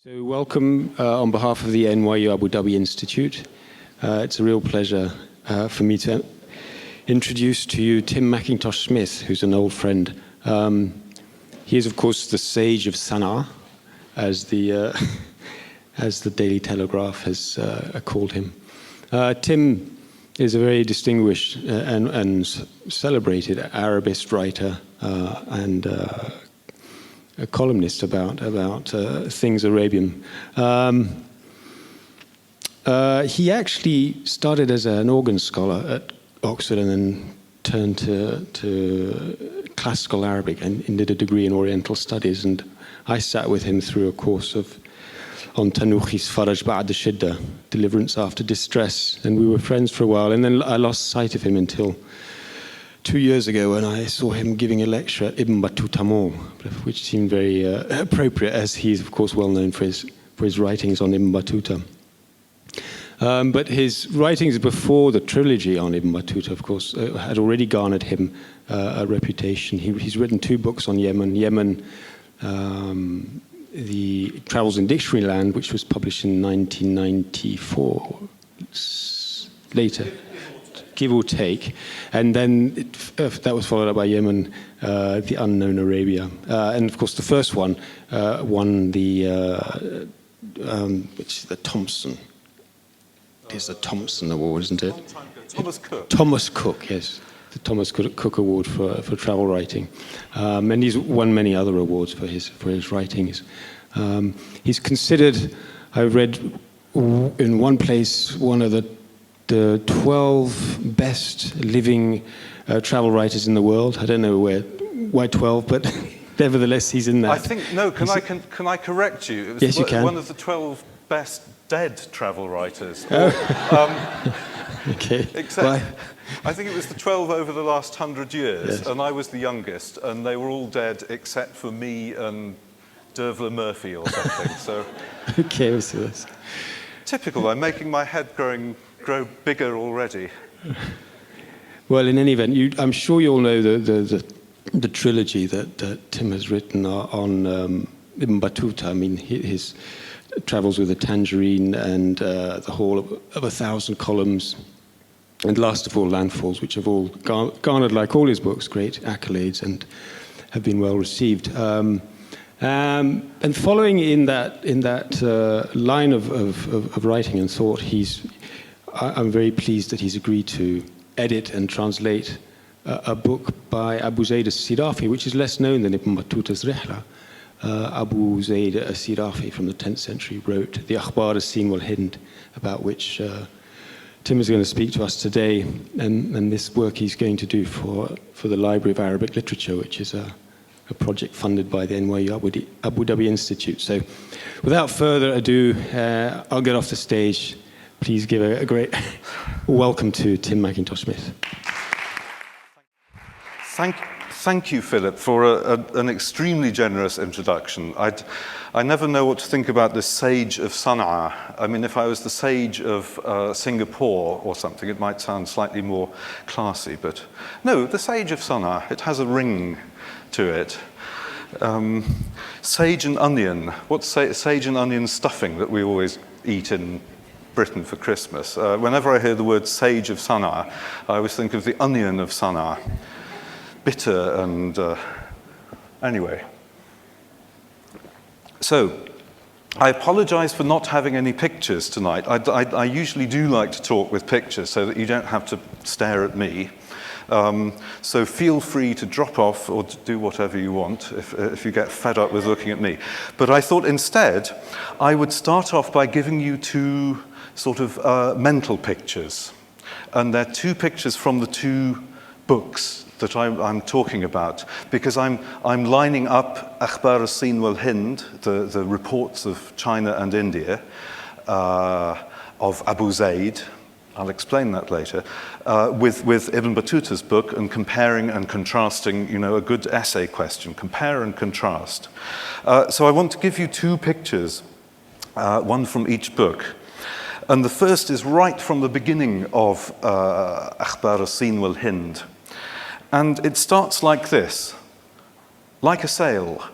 So welcome on behalf of the NYU Abu Dhabi Institute. It's a real pleasure for me to introduce to you Tim Mackintosh-Smith, who's an old friend. He is, of course, the sage of Sana'a, as the Daily Telegraph has called him. Tim is a very distinguished and celebrated Arabist writer and a columnist about things Arabian. He actually started as an organ scholar at Oxford and then turned to classical Arabic and did a degree in Oriental Studies. And I sat with him through a course on Tanukhis Faraj Ba'ad Shidda, Deliverance After Distress, and we were friends for a while. And then I lost sight of him until 2 years ago when I saw him giving a lecture at Ibn Battutah Mall, which seemed very appropriate, as he's, of course, well known for his writings on Ibn Battutah. But his writings before the trilogy on Ibn Battutah, of course, had already garnered him a reputation. He's written 2 books on Yemen. Yemen, the Travels in Dictionary Land, which was published in 1994, later, give or take. And then that was followed up by Yemen, The Unknown Arabia. And of course, the first one won the, which is the Thompson. It is the Thompson Award, isn't it? Thomas Cook. Thomas Cook, yes. The Thomas Cook Award for travel writing. And he's won many other awards for his writings. He's considered, I read in one place, one of the 12 best living travel writers in the world. I don't know why 12, but nevertheless, he's in that. I think, no, can I correct you? It was yes, you can. One of the 12 best dead travel writers. Okay. Except, why? I think it was the 12 over the last 100 years, yes. And I was the youngest, and they were all dead except for me and Dervla Murphy or something. So. Okay, we'll see this. Typical. I'm making my head grow bigger already. Well, in any event, I'm sure you all know the trilogy that Tim has written on Ibn Battutah. I mean, his Travels with a Tangerine and The Hall of 1,000 Columns, and last of all, Landfalls, which have all garnered, like all his books, great accolades and have been well received. And following in that line of writing and thought, I'm very pleased that he's agreed to edit and translate a book by Abu Zayd al-Sirafi, which is less known than Ibn Battutah's Rihlah. Abu Zayd al-Sirafi from the 10th century wrote the Akhbar al-Hind, about which Tim is going to speak to us today, and this work he's going to do for the Library of Arabic Literature, which is a project funded by the NYU Abu Dhabi Institute. So without further ado, I'll get off the stage. Please give a great welcome to Tim Mackintosh-Smith. Thank you, Philip, for an extremely generous introduction. I never know what to think about this sage of Sana'a. I mean, if I was the sage of Singapore or something, it might sound slightly more classy, but no, the sage of Sana'a, it has a ring to it. Sage and onion. What's sage and onion stuffing that we always eat in Britain for Christmas? Whenever I hear the word sage of Sana'a, I always think of the onion of Sana'a. Bitter and anyway. So, I apologize for not having any pictures tonight. I usually do like to talk with pictures so that you don't have to stare at me. So feel free to drop off or to do whatever you want if you get fed up with looking at me. But I thought instead I would start off by giving you 2 sort of mental pictures. And they're 2 pictures from the 2 books that I'm talking about, because I'm lining up Akhbar al-Hind, the reports of China and India, of Abu Zayd, I'll explain that later, with Ibn Battutah's book, and comparing and contrasting, you know, a good essay question, compare and contrast. So I want to give you 2 pictures, one from each book. And the first is right from the beginning of Akhbar al-Hind. And it starts like this, like a sail.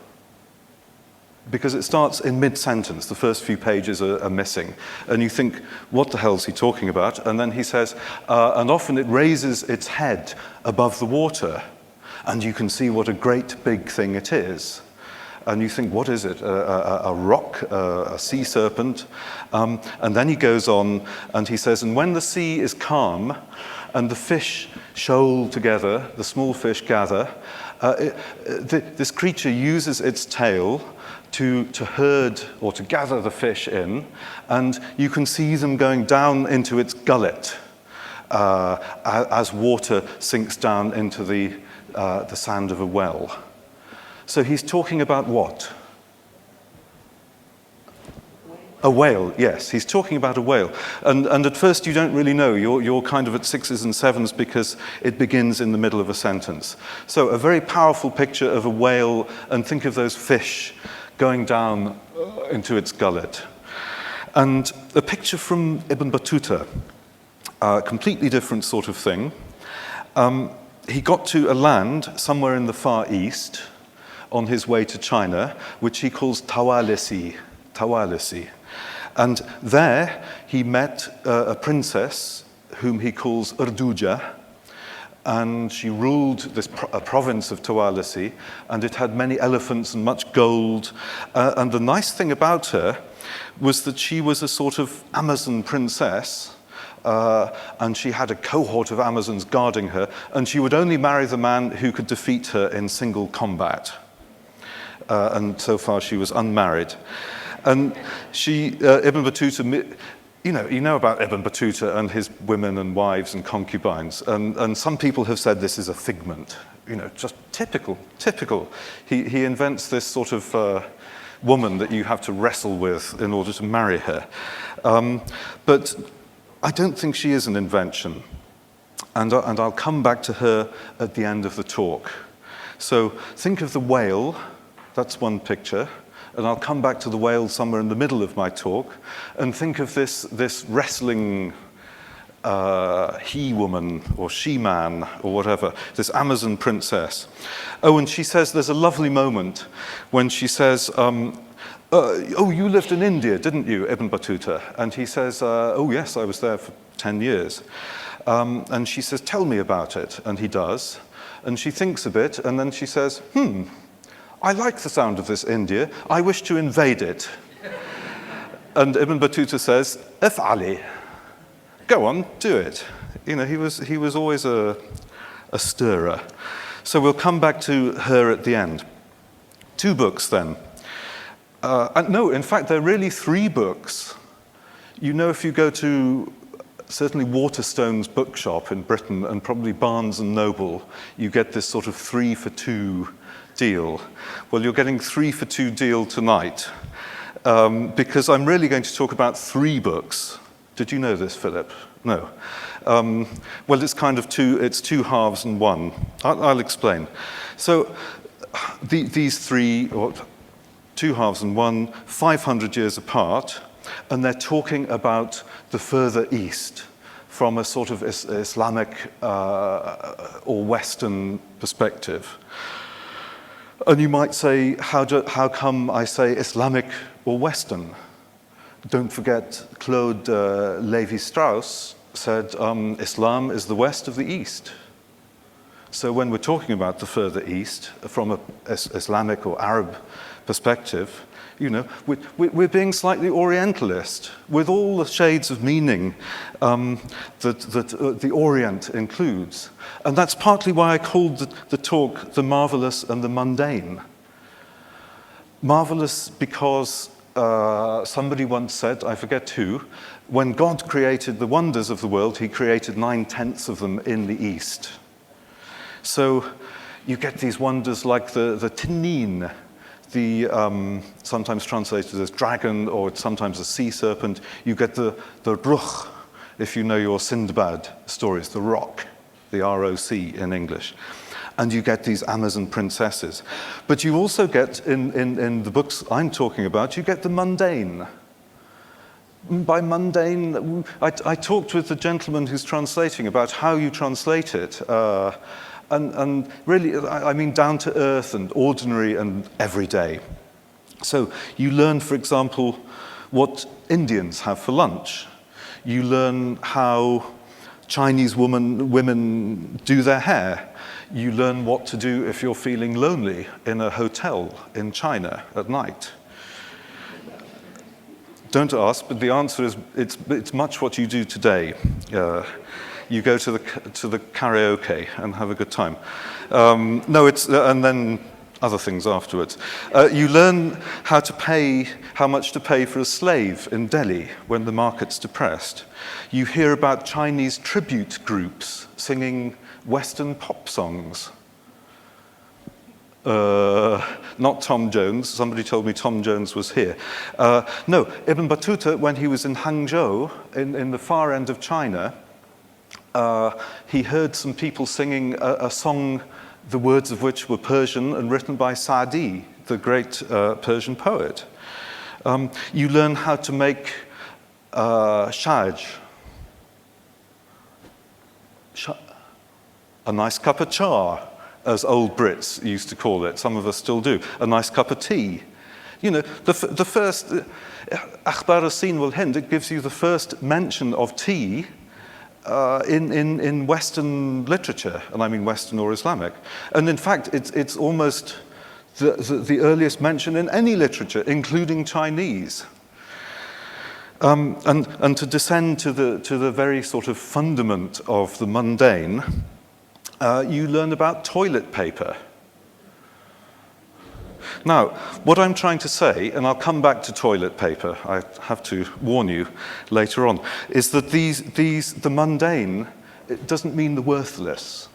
because it starts in mid-sentence. The first few pages are missing. And you think, what the hell is he talking about? And then he says, and often it raises its head above the water, and you can see what a great big thing it is. And you think, what is it? A rock, a sea serpent? And then he goes on and he says, and when the sea is calm and the fish shoal together, the small fish gather, this creature uses its tail to herd or to gather the fish in, and you can see them going down into its gullet as water sinks down into the sand of a well. So he's talking about what? A whale, yes. He's talking about a whale. And at first you don't really know. You're kind of at 6s and 7s because it begins in the middle of a sentence. So a very powerful picture of a whale, and think of those fish going down into its gullet. And a picture from Ibn Battutah, a completely different sort of thing. He got to a land somewhere in the Far East on his way to China, which he calls Tawalisi. And there he met a princess whom he calls Urduja, and she ruled this a province of Tawalisi, and it had many elephants and much gold. And the nice thing about her was that she was a sort of Amazon princess, and she had a cohort of Amazons guarding her, and she would only marry the man who could defeat her in single combat. And so far she was unmarried. And Ibn Battutah, you know about Ibn Battutah and his women and wives and concubines, and some people have said this is a figment, just typical. He invents this sort of woman that you have to wrestle with in order to marry her. But I don't think she is an invention. And I'll come back to her at the end of the talk. So think of the whale. That's one picture, and I'll come back to the whale somewhere in the middle of my talk, and think of this wrestling he-woman or she-man or whatever, this Amazon princess. Oh, and she says there's a lovely moment when she says, oh, you lived in India, didn't you, Ibn Battutah? And he says, oh, yes, I was there for 10 years. And she says, tell me about it, and he does. And she thinks a bit, and then she says, I like the sound of this India. I wish to invade it. And Ibn Battutah says, If'ali. Go on, do it. He was always a stirrer. So we'll come back to her at the end. 2 books then. No, in fact, there are really 3 books. If you go to certainly Waterstone's bookshop in Britain and probably Barnes and Noble, you get this sort of 3 for 2 deal. Well, you're getting 3 for 2 deal tonight because I'm really going to talk about 3 books. Did you know this, Philip? No. Well, it's kind of it's 2 halves and 1. I'll explain. So these 3, or 2 halves and 1, 500 years apart, and they're talking about the further east from a sort of Islamic or Western perspective. And you might say, how come I say Islamic or Western? Don't forget, Claude Lévi-Strauss said, Islam is the west of the East. So when we're talking about the further East, from an Islamic or Arab perspective, we're being slightly Orientalist, with all the shades of meaning that the Orient includes. And that's partly why I called the talk The Marvelous and the Mundane. Marvelous because somebody once said, I forget who, when God created the wonders of the world, he created 9/10 of them in the East. So you get these wonders like the tinnin, sometimes translated as dragon, or it's sometimes a sea serpent. You get the ruch, if you know your Sindbad stories, the rock, the R-O-C in English. And you get these Amazon princesses. But you also get, in the books I'm talking about, you get the mundane. By mundane, I talked with the gentleman who's translating about how you translate it. And really, I mean down to earth and ordinary and everyday. So you learn, for example, what Indians have for lunch. You learn how Chinese women do their hair. You learn what to do if you're feeling lonely in a hotel in China at night. Don't ask, but the answer is it's much what you do today. You go to the karaoke and have a good time. And then other things afterwards. You learn how much to pay for a slave in Delhi when the market's depressed. You hear about Chinese tribute groups singing Western pop songs. Not Tom Jones. Somebody told me Tom Jones was here. No, Ibn Battuta, when he was in Hangzhou, in the far end of China, he heard some people singing a song, the words of which were Persian and written by Sa'di, the great Persian poet. You learn how to make shaj, a nice cup of cha, as old Brits used to call it. Some of us still do. A nice cup of tea. You know, the first, Akhbar al-Hind, it gives you the first mention of tea in Western literature, and I mean Western or Islamic. And in fact, it's almost the earliest mention in any literature, including Chinese. And to descend to the very sort of fundament of the mundane, you learn about toilet paper. Now, what I'm trying to say, and I'll come back to toilet paper, I have to warn you later on, is that the mundane, it doesn't mean the worthless.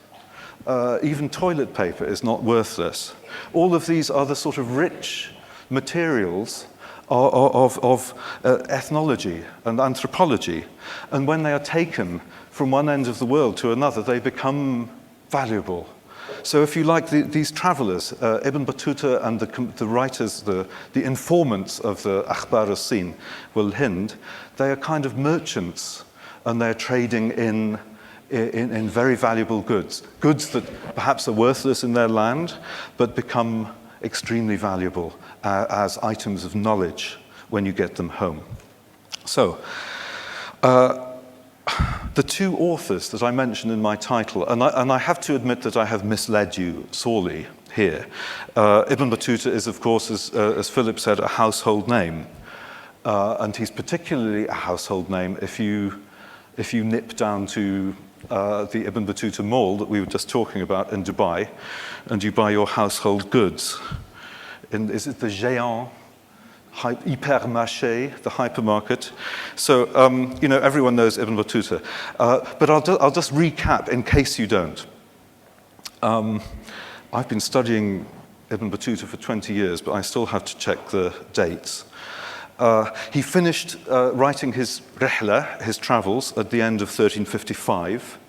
Even toilet paper is not worthless. All of these are the sort of rich materials of ethnology and anthropology. And when they are taken from one end of the world to another, they become valuable. So if you like, these travelers, Ibn Battuta and the writers, the informants of the Akhbar al-Hind, they are kind of merchants, and they're trading in very valuable goods. Goods that perhaps are worthless in their land, but become extremely valuable as items of knowledge when you get them home. So, the two authors that I mentioned in my title, and I have to admit that I have misled you sorely here. Ibn Battuta is, of course, as Philip said, a household name. And he's particularly a household name if you nip down to the Ibn Battuta Mall that we were just talking about in Dubai, and you buy your household goods. Is it the Géant? Hypermarché, the hypermarket. So, everyone knows Ibn Battuta. But I'll just recap in case you don't. I've been studying Ibn Battuta for 20 years, but I still have to check the dates. He finished writing his Rihlah, his travels, at the end of 1355,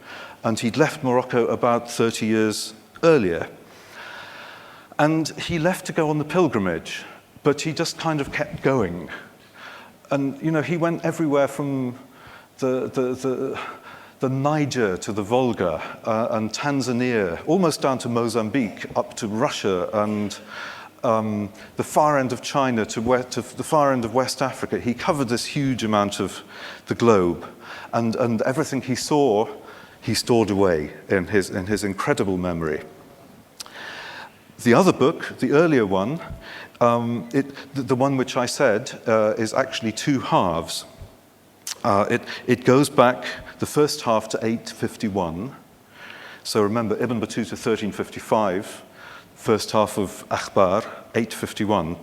and he'd left Morocco about 30 years earlier. And he left to go on the pilgrimage, but he just kind of kept going. And, he went everywhere from the Niger to the Volga and Tanzania, almost down to Mozambique, up to Russia and the far end of China to the far end of West Africa. He covered this huge amount of the globe. And everything he saw, he stored away in his incredible memory. The other book, the earlier one, the one which I said is actually two halves. It goes back, the first half, to 851. So remember, Ibn Battuta, 1355, first half of Akhbar, 851.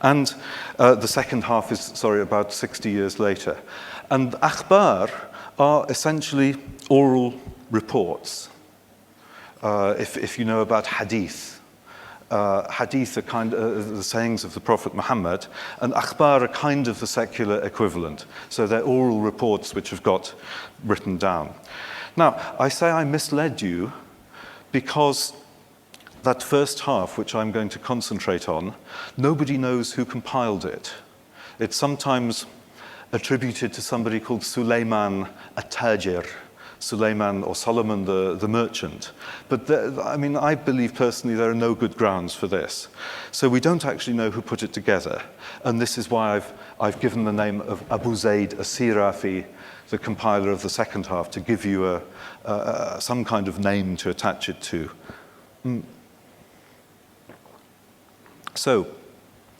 And the second half is, about 60 years later. And Akhbar are essentially oral reports. If you know about hadith. Hadith are kind of the sayings of the Prophet Muhammad, and akhbar are kind of the secular equivalent. So they're oral reports which have got written down. Now, I say I misled you because that first half, which I'm going to concentrate on, nobody knows who compiled it. It's sometimes attributed to somebody called Suleiman at-Tajir, Suleiman or Solomon the merchant. But I mean, I believe personally there are no good grounds for this. So we don't actually know who put it together. And this is why I've given the name of Abu Zayd al-Sirafi, the compiler of the second half, to give you some kind of name to attach it to. So,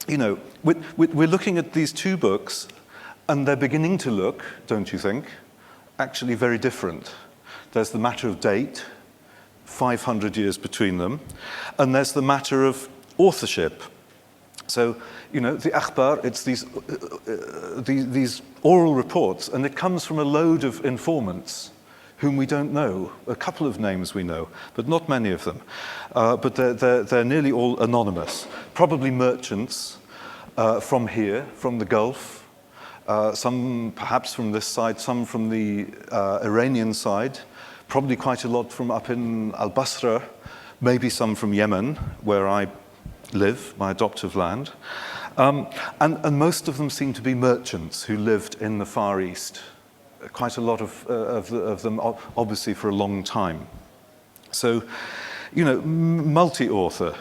you know, we're looking at these two books, and they're beginning to look, don't you think, actually very different. There's the matter of date, 500 years between them, and there's the matter of authorship. So, you know, the Akhbar, it's these oral reports, and it comes from a load of informants whom we don't know. A couple of names we know, but not many of them. But they're nearly all anonymous. Probably merchants from here, from the Gulf, some perhaps from this side, some from the Iranian side, probably quite a lot from up in Al-Basra, maybe some from Yemen, where I live, my adoptive land. And most of them seem to be merchants who lived in the Far East. Quite a lot of them, obviously, for a long time. So, you know, multi-author.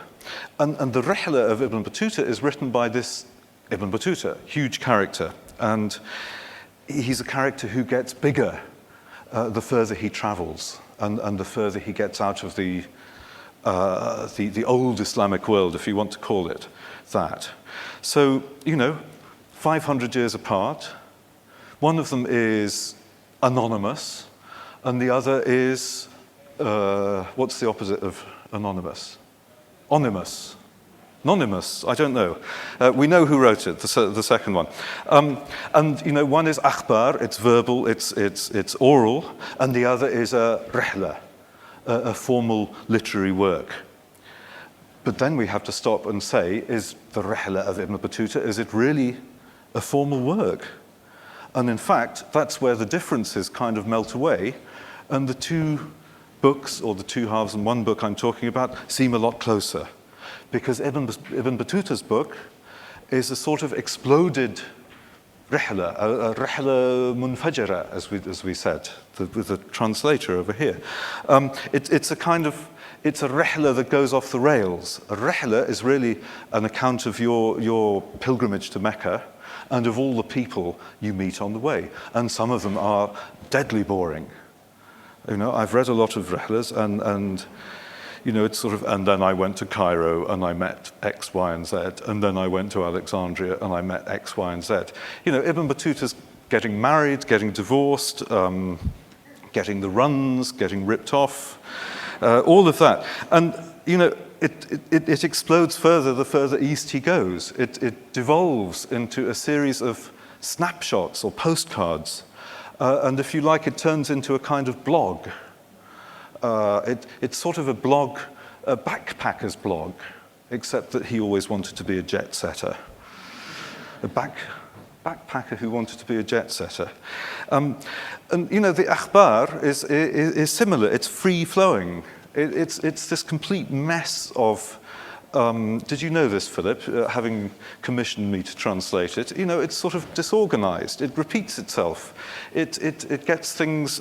And the Rihlah of Ibn Battutah is written by this Ibn Battutah, huge character. And he's a character who gets bigger the further he travels and the further he gets out of the old Islamic world, if you want to call it that. So, you know, 500 years apart. One of them is anonymous, and the other is, what's the opposite of anonymous? Onymous. Anonymous, I don't know. We know who wrote it, the second one. And, you know, one is Akhbar, it's verbal, it's oral, and the other is a Rihlah, a formal literary work. But then we have to stop and say, is the Rihlah of Ibn Battutah, is it really a formal work? And in fact, that's where the differences kind of melt away, and the two books, or the two halves in one book I'm talking about, seem a lot closer. Because Ibn Battutah's book is a sort of exploded Rihlah, a Rihlah munfajara, as we said, with the translator over here. It's a Rihlah that goes off the rails. A Rihlah is really an account of your pilgrimage to Mecca, and of all the people you meet on the way. And some of them are deadly boring. You know, I've read a lot of Rihlahs, and you know, it's sort of, and then I went to Cairo and I met X, Y, and Z, and then I went to Alexandria and I met X, Y, and Z. You know, Ibn Battutah's getting married, getting divorced, getting the runs, getting ripped off, all of that. And, you know, it explodes further the further east he goes. It devolves into a series of snapshots or postcards. And if you like, it turns into a kind of blog. It's sort of a blog, a backpacker's blog, except that he always wanted to be a jet setter. A backpacker who wanted to be a jet setter. And, you know, the Akhbar is similar. It's free-flowing. It's this complete mess of, did you know this, Philip, having commissioned me to translate it? You know, it's sort of disorganized. It repeats itself. It gets things,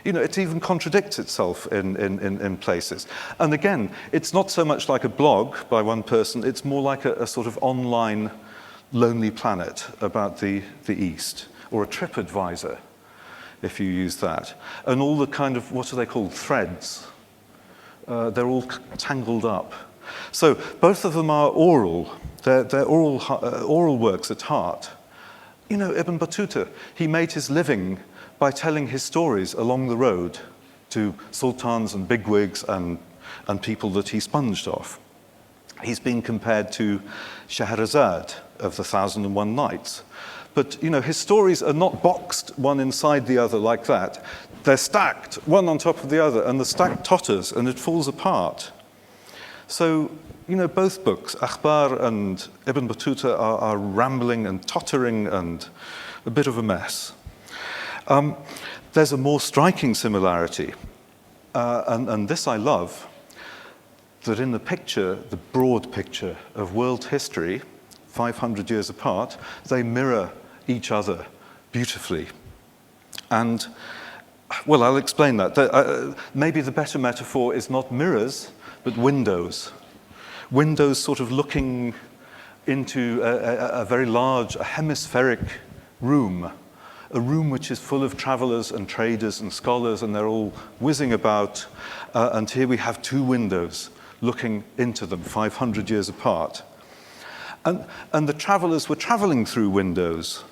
you know, it even contradicts itself in places. And again, it's not so much like a blog by one person, it's more like a sort of online Lonely Planet about the East, or a TripAdvisor, if you use that. And all the kind of, what are they called, threads? They're all tangled up. So both of them are oral. They're oral works at heart. You know, Ibn Battutah, he made his living by telling his stories along the road to sultans and bigwigs and people that he sponged off. He's been compared to Shahrazad of the 1001 Nights. But, you know, his stories are not boxed one inside the other like that. They're stacked, one on top of the other, and the stack totters and it falls apart. So, you know, both books, Akhbar and Ibn Battutah, are rambling and tottering and a bit of a mess. There's a more striking similarity, and this I love, that in the picture, the broad picture of world history, 500 years apart, they mirror each other beautifully. And Well, I'll explain that. Maybe the better metaphor is not mirrors, but windows. Windows sort of looking into a very large, a hemispheric room, a room which is full of travelers and traders and scholars, and they're all whizzing about. And here we have two windows looking into them, 500 years apart. And the travelers were traveling through windows.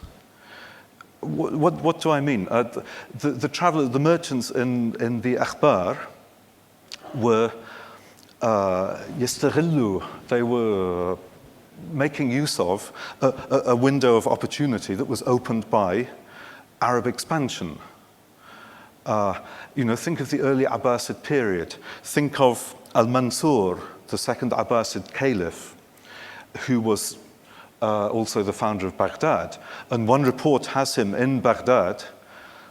What do I mean? The merchants in the Akhbar were يستغلوا, they were making use of a window of opportunity that was opened by Arab expansion. Think of the early Abbasid period. Think of al-Mansur, the second Abbasid caliph, who was also the founder of Baghdad. And one report has him in Baghdad,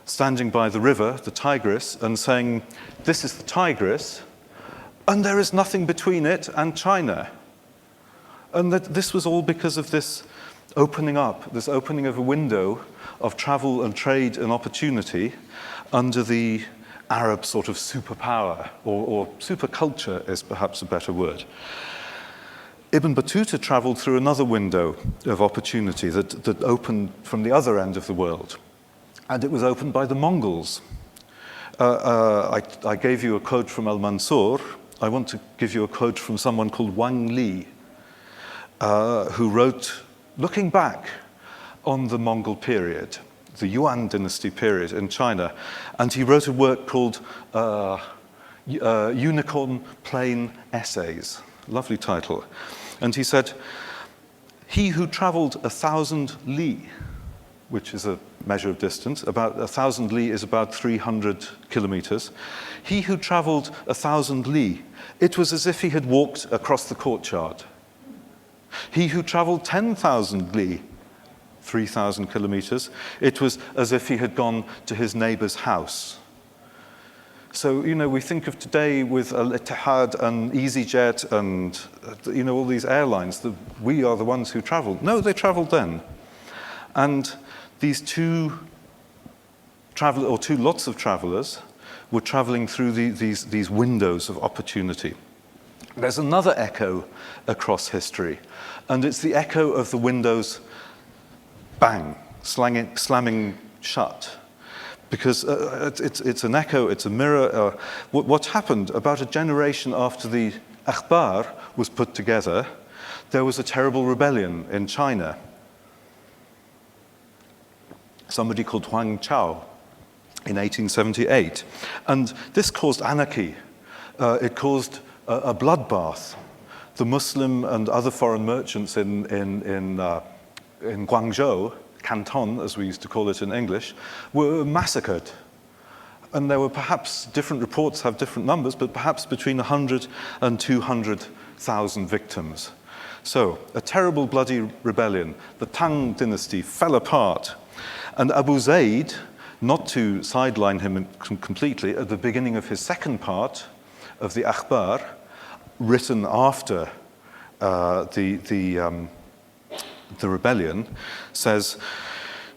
standing by the river, the Tigris, and saying, "This is the Tigris, and there is nothing between it and China." And that this was all because of this opening up, this opening of a window of travel and trade and opportunity under the Arab sort of superpower, or superculture is perhaps a better word. Ibn Battuta traveled through another window of opportunity that opened from the other end of the world. And it was opened by the Mongols. I gave you a quote from al-Mansur. I want to give you a quote from someone called Wang Li, who wrote, looking back on the Mongol period, the Yuan dynasty period in China, and he wrote a work called Unicorn Plain Essays. Lovely title. And he said, "He who traveled 1,000 li," which is a measure of distance, about 1,000 li is about 300 kilometers. He who traveled 1,000 li, it was as if he had walked across the courtyard. He who traveled 10,000 li, 3,000 kilometers, it was as if he had gone to his neighbor's house. So, we think of today with al-Ittihad and EasyJet and, all these airlines, that we are the ones who traveled. No, they traveled then. And these two lots of travelers were traveling through these windows of opportunity. There's another echo across history, and it's the echo of the windows, bang, slamming shut. Because it's an echo, it's a mirror. What happened about a generation after the Akhbar was put together, there was a terrible rebellion in China. Somebody called Huang Chao in 1878. And this caused anarchy. It caused a bloodbath. The Muslim and other foreign merchants in Guangzhou, Canton, as we used to call it in English, were massacred. And there were perhaps, different reports have different numbers, but perhaps between 100 and 200,000 victims. So, a terrible bloody rebellion. The Tang dynasty fell apart. And Abu Zayd, not to sideline him completely, at the beginning of his second part of the Akhbar, written after the rebellion, says,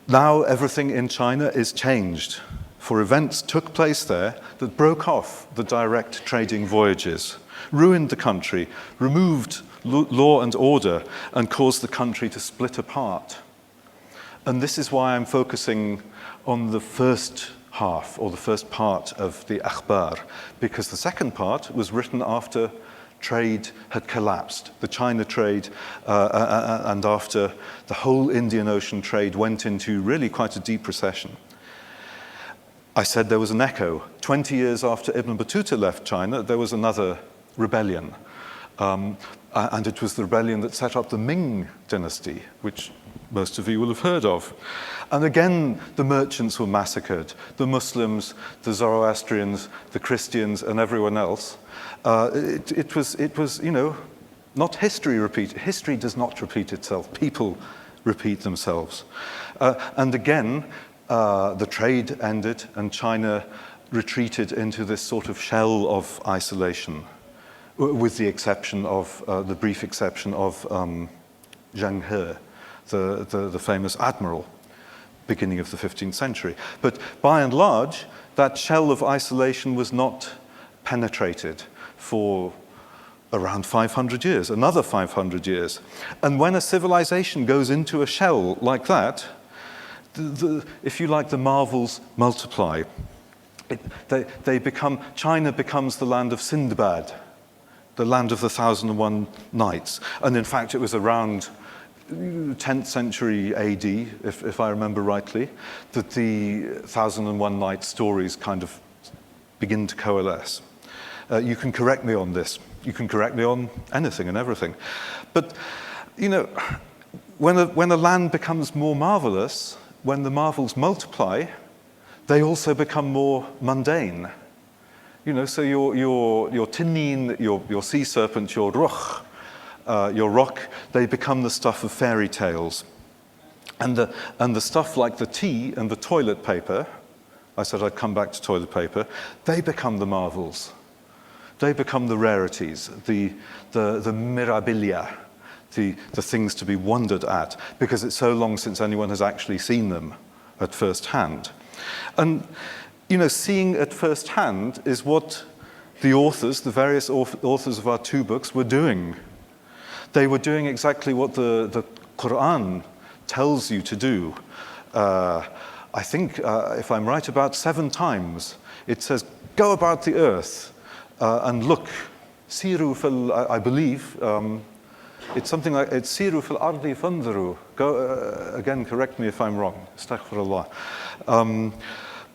"Now everything in China is changed, for events took place there that broke off the direct trading voyages, ruined the country, removed law and order, and caused the country to split apart." And this is why I'm focusing on the first half, or the first part of the Akhbar, because the second part was written after trade had collapsed, the China trade, and after the whole Indian Ocean trade went into really quite a deep recession. I said there was an echo. 20 years after Ibn Battuta left China, there was another rebellion. And it was the rebellion that set up the Ming dynasty, which most of you will have heard of. And again, the merchants were massacred. The Muslims, the Zoroastrians, the Christians, and everyone else. It was, not history repeat. History does not repeat itself. People repeat themselves. And again, the trade ended, and China retreated into this sort of shell of isolation, with the exception of the brief exception of Zheng He, the famous admiral, beginning of the 15th century. But by and large, that shell of isolation was not penetrated for around 500 years, another 500 years. And when a civilization goes into a shell like that, if you like, the marvels multiply. China becomes the land of Sindbad, the land of the 1001 Nights. And in fact, it was around 10th century AD, if I remember rightly, that the 1001 Nights stories kind of begin to coalesce. You can correct me on this. You can correct me on anything and everything. But, you know, when a land becomes more marvelous, when the marvels multiply, they also become more mundane. You know, so your tinnin, your sea serpent, your rock, they become the stuff of fairy tales. And the stuff like the tea and the toilet paper, I said I'd come back to toilet paper, they become the marvels. They become the rarities, the mirabilia, the things to be wondered at, because it's so long since anyone has actually seen them at first hand. And, you know, seeing at first hand is what the authors, the various authors of our two books, were doing. They were doing exactly what the Quran tells you to do. I think, if I'm right, about 7 times it says, go about the earth and look. Siru fil, I believe, it's something like, it's siru fil ardi fandharu. Go, again, correct me if I'm wrong. Astaghfirullah.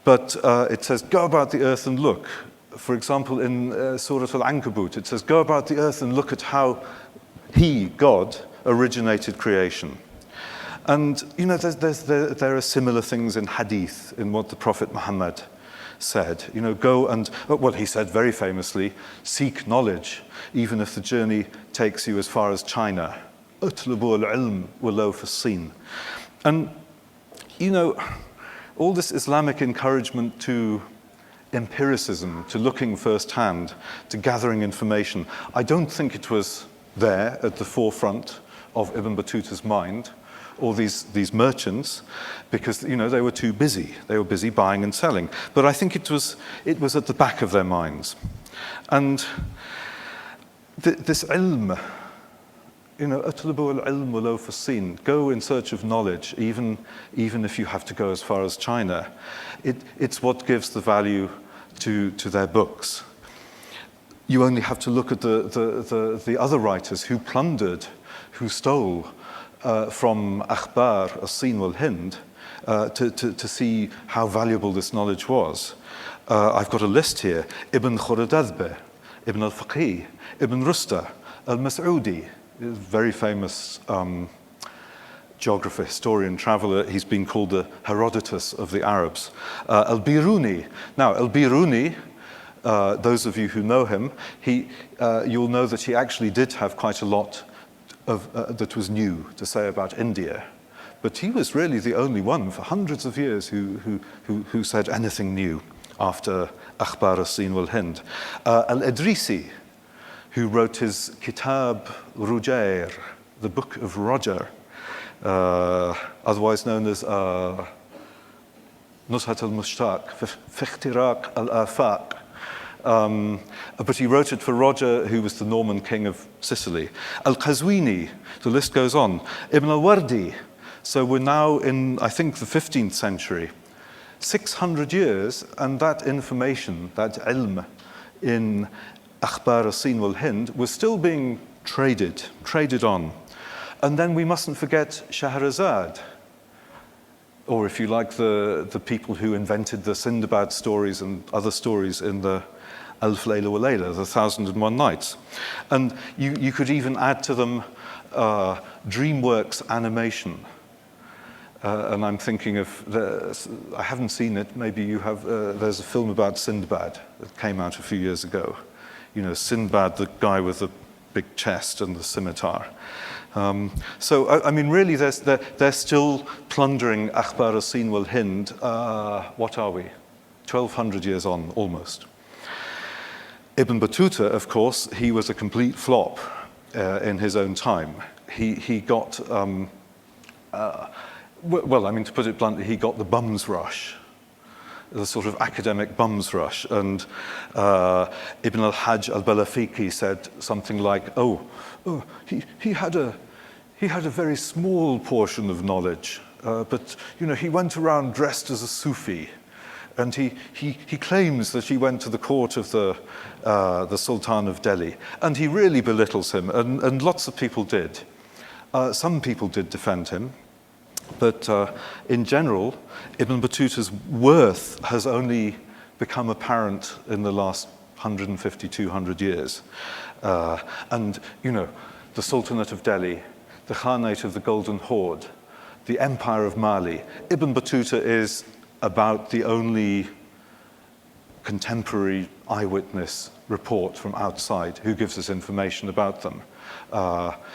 But it says, go about the earth and look. For example, in Surah Al-Ankabut, it says, go about the earth and look at how He, God, originated creation. And, you know, there are similar things in hadith, in what the Prophet Muhammad said. You know, go and, well, he said very famously, seek knowledge, even if the journey takes you as far as China. Utlubu al-ilm walau fi as-Sin. And, you know, all this Islamic encouragement to empiricism, to looking firsthand, to gathering information, I don't think it was there at the forefront of Ibn Battutah's mind, or these merchants, because, you know, they were too busy. They were busy buying and selling. But I think it was at the back of their minds. And this ilm, you know, atlubu al-ilm walau fi as-Sin, go in search of knowledge, even if you have to go as far as China. It's what gives the value to their books. You only have to look at the other writers who plundered, who stole from Akhbar, al-Sin wal-Hind, to see how valuable this knowledge was. I've got a list here. Ibn Khurdadbeh, Ibn al-Faqih, Ibn Rusta, al-Mas'udi, very famous geographer, historian, traveler. He's been called the Herodotus of the Arabs. Al-Biruni. Now, Al-Biruni, those of you who know him, you'll know that he actually did have quite a lot that was new to say about India. But he was really the only one for hundreds of years who said anything new after Akhbar al-Sin wal-Hind. Al-Idrisi, who wrote his Kitab Rujair, the Book of Roger, otherwise known as Nushat al-Mushtaq, fi ikhtiraq al-Afaq. But he wrote it for Roger, who was the Norman king of Sicily. Al-Qazwini, the list goes on. Ibn al-Wardi. So we're now in, I think, the 15th century. 600 years, and that information, that ilm in Akhbar al-Sin wal-Hind was still being traded on. And then we mustn't forget Shahrazad, or if you like, the people who invented the Sindbad stories and other stories in the Alf Layla wa Layla, the 1001 Nights. And you could even add to them DreamWorks animation. And I'm thinking of, I haven't seen it, maybe you have, there's a film about Sindbad that came out a few years ago. You know, Sindbad, the guy with the big chest and the scimitar. So, I mean, really, they're still plundering Akhbar al-Sin wal-Hind, what are we? 1,200 years on, almost. Ibn Battuta, of course, he was a complete flop in his own time. He got Well, I mean, to put it bluntly, he got the bum's rush, the sort of academic bum's rush. And Ibn al-Hajj al-Balafiki said something like, he had a very small portion of knowledge, but he went around dressed as a Sufi. And he claims that he went to the court of the Sultan of Delhi. And he really belittles him, and lots of people did. Some people did defend him. But in general, Ibn Battutah's worth has only become apparent in the last 150, 200 years. And, the Sultanate of Delhi, the Khanate of the Golden Horde, the Empire of Mali, Ibn Battuta is about the only contemporary eyewitness report from outside who gives us information about them.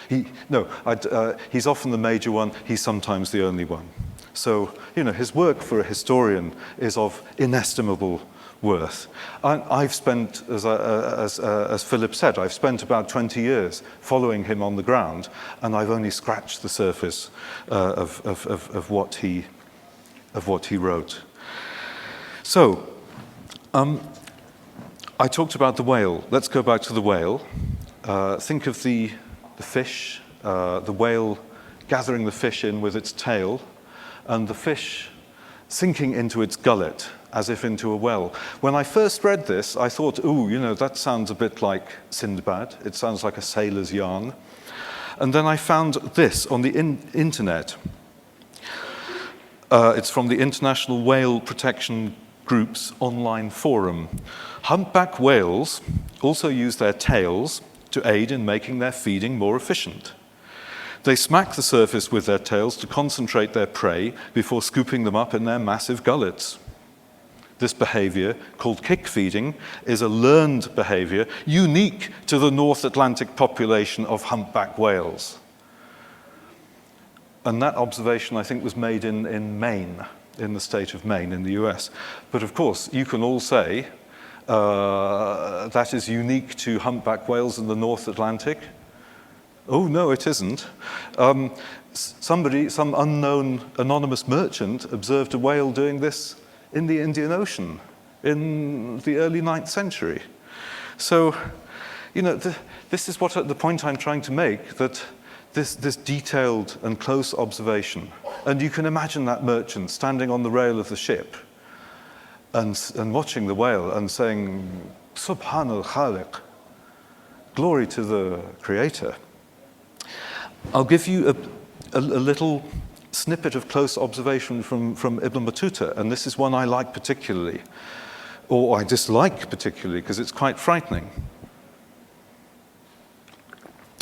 He's often the major one, he's sometimes the only one. So, his work for a historian is of inestimable worth. I've spent, as Philip said, I've spent about 20 years following him on the ground, and I've only scratched the surface of what he wrote. So, I talked about the whale. Let's go back to the whale. Think of the fish, the whale gathering the fish in with its tail, and the fish sinking into its gullet as if into a well. When I first read this, I thought, that sounds a bit like Sindbad. It sounds like a sailor's yarn. And then I found this on the internet. It's from the International Whale Protection Group's online forum. Humpback whales also use their tails to aid in making their feeding more efficient. They smack the surface with their tails to concentrate their prey before scooping them up in their massive gullets. This behavior, called kick feeding, is a learned behavior unique to the North Atlantic population of humpback whales. And that observation, I think, was made in Maine, in the state of Maine in the US. But of course, you can all say that is unique to humpback whales in the North Atlantic. Oh, no, it isn't. Some unknown anonymous merchant observed a whale doing this in the Indian Ocean in the early 9th century. So, this is the point I'm trying to make, that this detailed and close observation, and you can imagine that merchant standing on the rail of the ship and watching the whale and saying, Subhan al-Khaliq, glory to the Creator. I'll give you a little snippet of close observation from Ibn Battuta, and this is one I like particularly, or I dislike particularly, because it's quite frightening.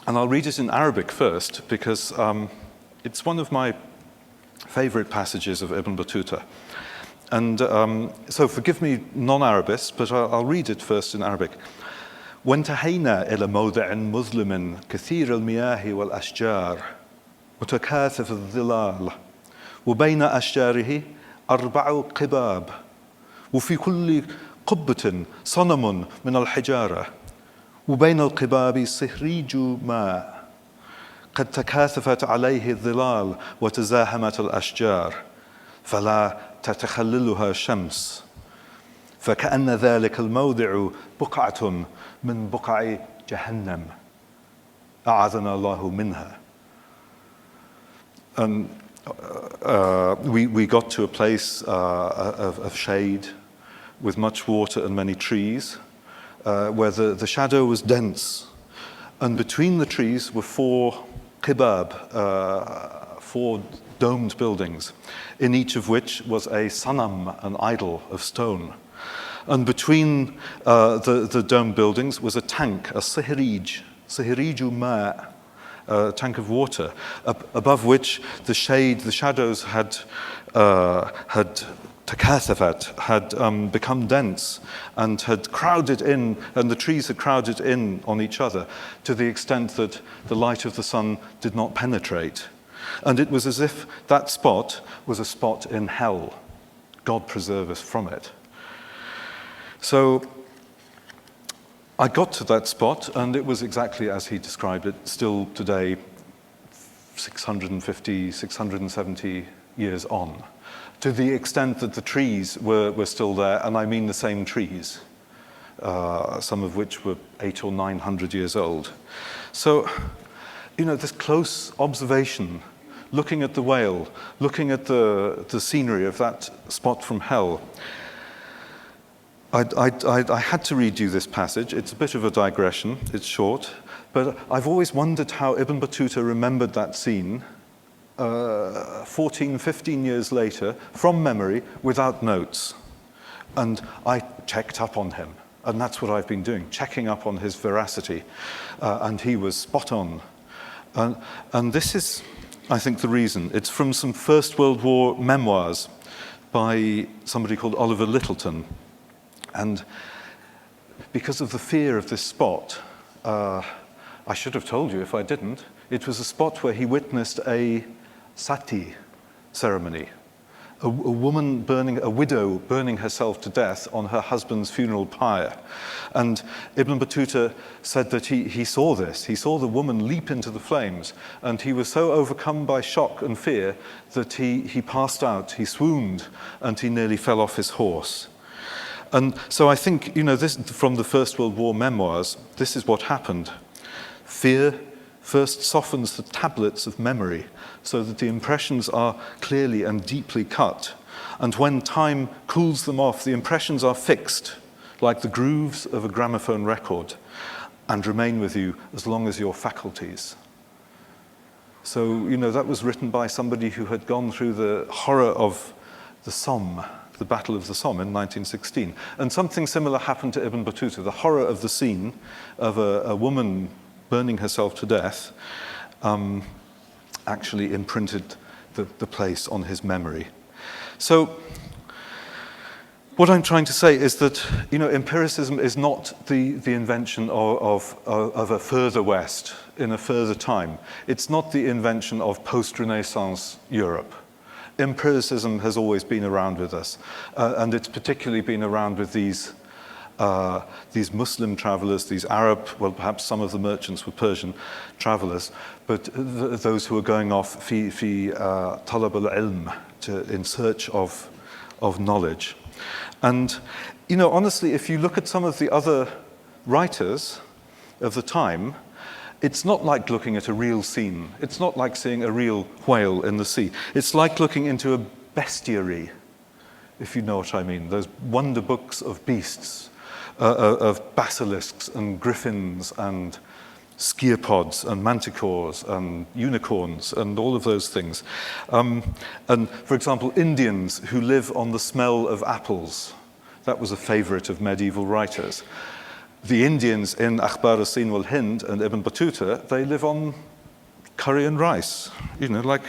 And I'll read it in Arabic first, because it's one of my favorite passages of Ibn Battuta. And so forgive me non-Arabists, but I'll read it first in Arabic. وانتهينا إلى موضع مظلم كثير المياه والأشجار متكاثف الظلال وبين أشجاره 4 قباب وفي كل قبة صنم من الحجارة وبين القباب صهريج ماء قد تكاثفت عليه الظلال وتزاحمت الأشجار فلا تتخللها الشمس فكأن ذلك الموضع بقعة من بقع جهنم أعاذنا الله منها. And we got to a place of shade with much water and many trees, where the shadow was dense. And between the trees were 4 qibab, 4 domed buildings, in each of which was a sanam, an idol of stone. And between the domed buildings was a tank, a sihriju ma', a tank of water, above which the shadows had takathafat, had become dense and had crowded in, and the trees had crowded in on each other to the extent that the light of the sun did not penetrate. And it was as if that spot was a spot in hell. God preserve us from it. So I got to that spot, and it was exactly as he described it, still today, 650, 670 years on, to the extent that the trees were still there, and I mean the same trees, some of which were 800 or 900 years old. So, this close observation, looking at the whale, looking at the scenery of that spot from hell, I had to read you this passage. It's a bit of a digression, it's short, but I've always wondered how Ibn Battuta remembered that scene 14, 15 years later, from memory, without notes. And I checked up on him, and that's what I've been doing, checking up on his veracity, and he was spot on. And this is, I think, the reason. It's from some First World War memoirs by somebody called Oliver Littleton. And because of the fear of this spot, I should have told you if I didn't, it was a spot where he witnessed a sati ceremony, a widow burning herself to death on her husband's funeral pyre. And Ibn Battuta said that he saw this. He saw the woman leap into the flames, and he was so overcome by shock and fear that he passed out, he swooned, and he nearly fell off his horse. And so I think, this from the First World War memoirs, this is what happened. Fear first softens the tablets of memory so that the impressions are clearly and deeply cut. And when time cools them off, the impressions are fixed, like the grooves of a gramophone record, and remain with you as long as your faculties. So, that was written by somebody who had gone through the horror of the Somme, the Battle of the Somme in 1916. And something similar happened to Ibn Battuta. The horror of the scene of a woman burning herself to death actually imprinted the place on his memory. So what I'm trying to say is that empiricism is not the invention of a further West in a further time. It's not the invention of post-Renaissance Europe. Empiricism has always been around with us, and it's particularly been around with these Muslim travelers, these Arab, well, perhaps some of the merchants were Persian travelers, but those who were going off fi talab al-ilm, in search of knowledge. And, honestly, if you look at some of the other writers of the time, it's not like looking at a real scene. It's not like seeing a real whale in the sea. It's like looking into a bestiary, if you know what I mean, those wonder books of beasts, of basilisks and griffins and sciapods and manticores and unicorns and all of those things. And, for example, Indians who live on the smell of apples. That was a favorite of medieval writers. The Indians in Akhbar al-Hind and Ibn Battuta, they live on curry and rice, like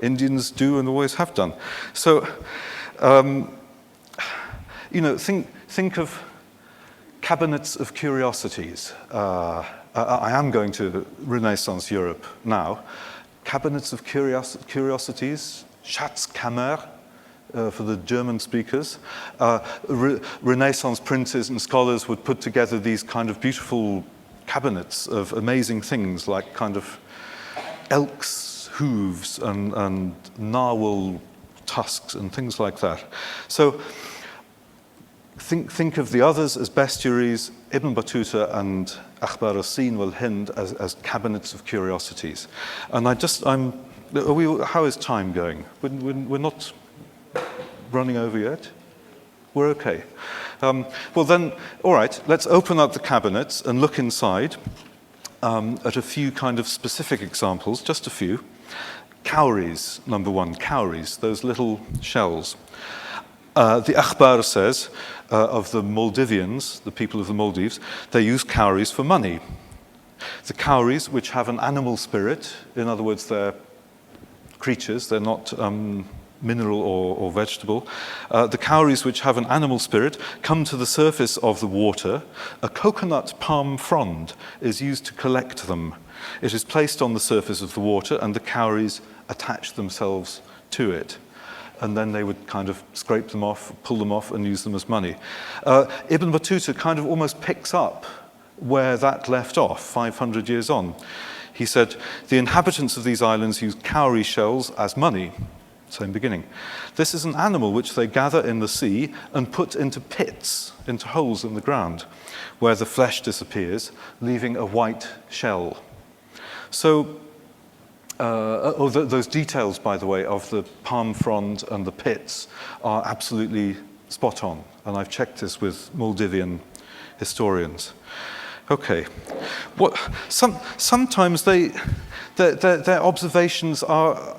Indians do and always have done. So, think of cabinets of curiosities. I am going to Renaissance Europe now. Cabinets of curiosities, Schatzkammer, for the German speakers. Renaissance princes and scholars would put together these kind of beautiful cabinets of amazing things, like kind of elk's hooves and narwhal tusks and things like that. So think of the others as bestiaries, Ibn Battuta and Akhbar al-Hind as cabinets of curiosities. And how is time going? We're not running over yet? We're okay. Well then, all right, let's open up the cabinets and look inside at a few kind of specific examples, just a few. Cowries, number one, cowries, those little shells. The Akhbar says of the Maldivians, the people of the Maldives, they use cowries for money. The cowries, which have an animal spirit, in other words, they're creatures, they're not mineral or vegetable. The cowries, which have an animal spirit, come to the surface of the water. A coconut palm frond is used to collect them. It is placed on the surface of the water, and the cowries attach themselves to it. And then they would kind of scrape them off, pull them off, and use them as money. Ibn Battuta kind of almost picks up where that left off 500 years on. He said, the inhabitants of these islands use cowrie shells as money. same beginning. This is an animal which they gather in the sea and put into pits, into holes in the ground, where the flesh disappears, leaving a white shell. So, those details, by the way, of the palm frond and the pits are absolutely spot on, and I've checked this with Maldivian historians. Okay, sometimes their observations are,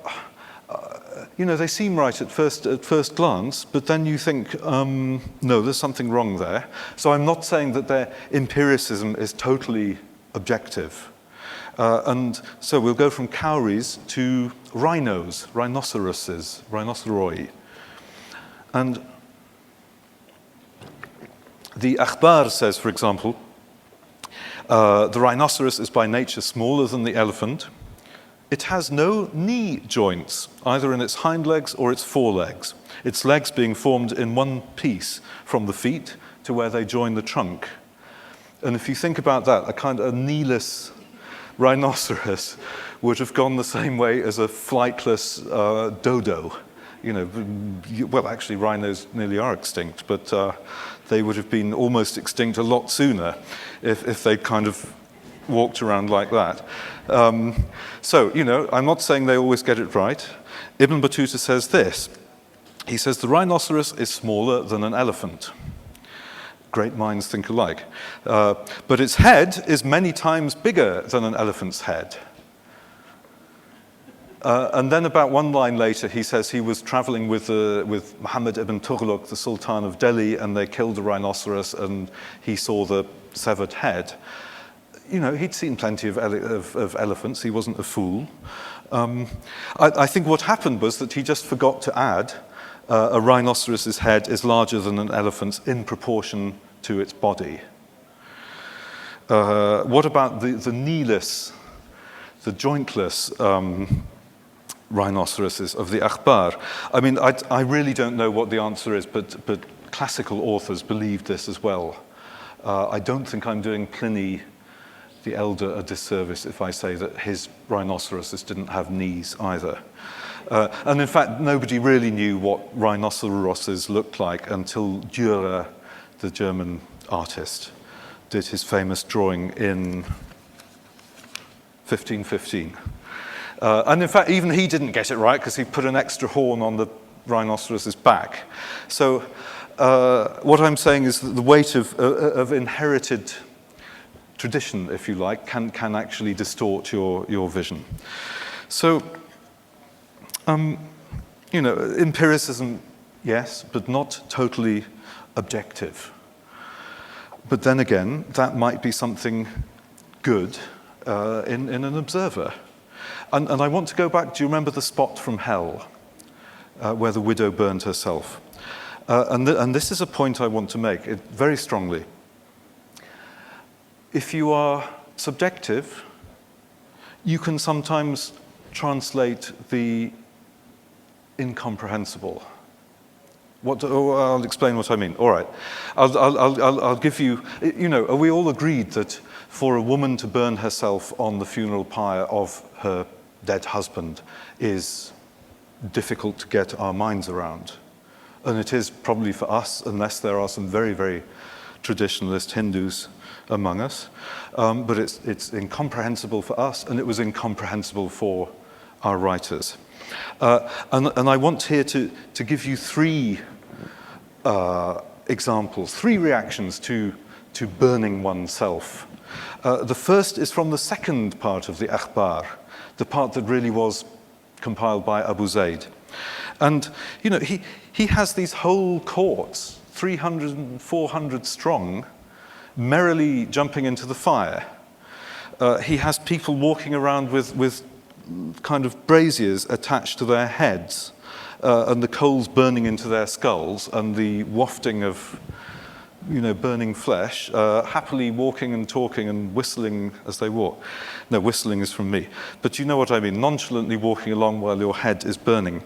they seem right at first glance, but then you think, no, there's something wrong there. So I'm not saying that their empiricism is totally objective. And so we'll go from cowries to rhinos, rhinoceroses, rhinoceroi. And the Akhbar says, for example, the rhinoceros is by nature smaller than the elephant. It has no knee joints, either in its hind legs or its forelegs, its legs being formed in one piece from the feet to where they join the trunk. And if you think about that, a kneeless rhinoceros would have gone the same way as a flightless dodo. Well, actually, rhinos nearly are extinct, but they would have been almost extinct a lot sooner if they'd kind of walked around like that. So, I'm not saying they always get it right. Ibn Battuta says this. He says, the rhinoceros is smaller than an elephant. Great minds think alike. But its head is many times bigger than an elephant's head. And then about one line later, he says he was traveling with Muhammad ibn Tughlaq, the Sultan of Delhi, and they killed a rhinoceros, and he saw the severed head. He'd seen plenty of elephants. He wasn't a fool. I think what happened was that he just forgot to add a rhinoceros's head is larger than an elephant's in proportion to its body. What about the kneeless, the jointless rhinoceroses of the Akhbar? I mean, I really don't know what the answer is, but classical authors believed this as well. I don't think I'm doing Pliny the Elder a disservice if I say that his rhinoceroses didn't have knees either. And in fact, nobody really knew what rhinoceroses looked like until Dürer, the German artist, did his famous drawing in 1515. And in fact, even he didn't get it right because he put an extra horn on the rhinoceros's back. So what I'm saying is that the weight of inherited tradition, if you like, can actually distort your vision. So, empiricism, yes, but not totally objective. But then again, that might be something good in an observer. And I want to go back, do you remember the spot from hell, where the widow burned herself? And this is a point I want to make very strongly. If you are subjective, you can sometimes translate the incomprehensible. I'll explain what I mean. All right. I'll give you, are we all agreed that for a woman to burn herself on the funeral pyre of her dead husband is difficult to get our minds around? And it is probably for us, unless there are some very, very traditionalist Hindus among us. But it's incomprehensible for us, and it was incomprehensible for our writers. And I want here to give you three examples, three reactions to burning oneself. The first is from the second part of the Akhbar, the part that really was compiled by Abu Zayd. And, he has these whole courts, 300 and 400 strong, merrily jumping into the fire. He has people walking around with kind of braziers attached to their heads, and the coals burning into their skulls, and the wafting of, burning flesh, happily walking and talking and whistling as they walk. No, whistling is from me. But you know what I mean, nonchalantly walking along while your head is burning.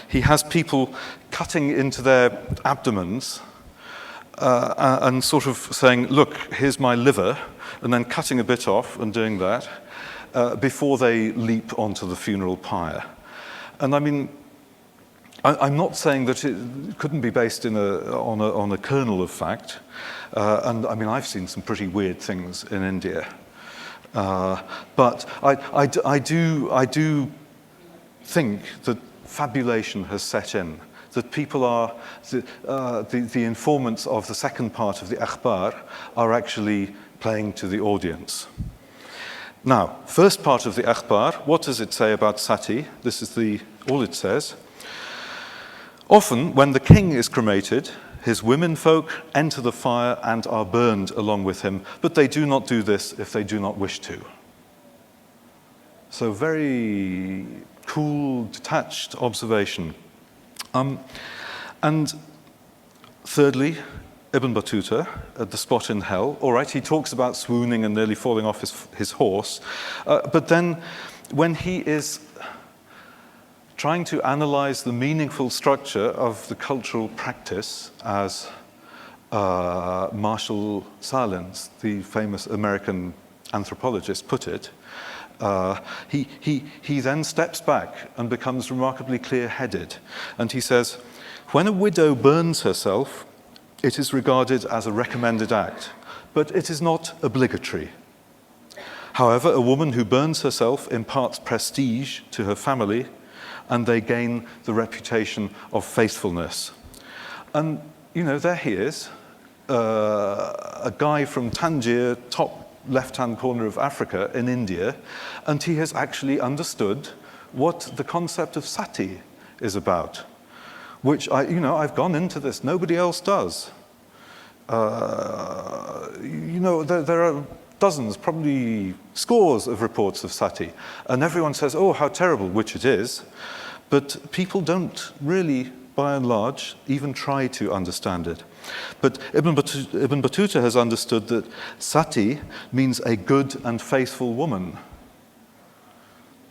He has people cutting into their abdomens and sort of saying, look, here's my liver, and then cutting a bit off and doing that before they leap onto the funeral pyre. And I mean, I'm not saying that it couldn't be based on a kernel of fact. And I mean, I've seen some pretty weird things in India. But I do think that fabulation has set in, that people are, the informants of the second part of the Akhbar are actually playing to the audience. Now, first part of the Akhbar, what does it say about sati? This is all it says. Often, when the king is cremated, his womenfolk enter the fire and are burned along with him, but they do not do this if they do not wish to. So very cool, detached observation. And thirdly, Ibn Battutah, at the spot in hell. All right, he talks about swooning and nearly falling off his horse. But then when he is trying to analyze the meaningful structure of the cultural practice, as Marshall Sahlins, the famous American anthropologist, put it, he then steps back and becomes remarkably clear-headed. And he says, when a widow burns herself, it is regarded as a recommended act, but it is not obligatory. However, a woman who burns herself imparts prestige to her family, and they gain the reputation of faithfulness. And, you know, there he is, a guy from Tangier, top left-hand corner of Africa in India, and he has actually understood what the concept of sati is about, which I've gone into this. Nobody else does. There are dozens, probably scores of reports of sati, and everyone says, "Oh, how terrible," which it is, but people don't really, by and large, even try to understand it. But Ibn Battutah has understood that sati means a good and faithful woman.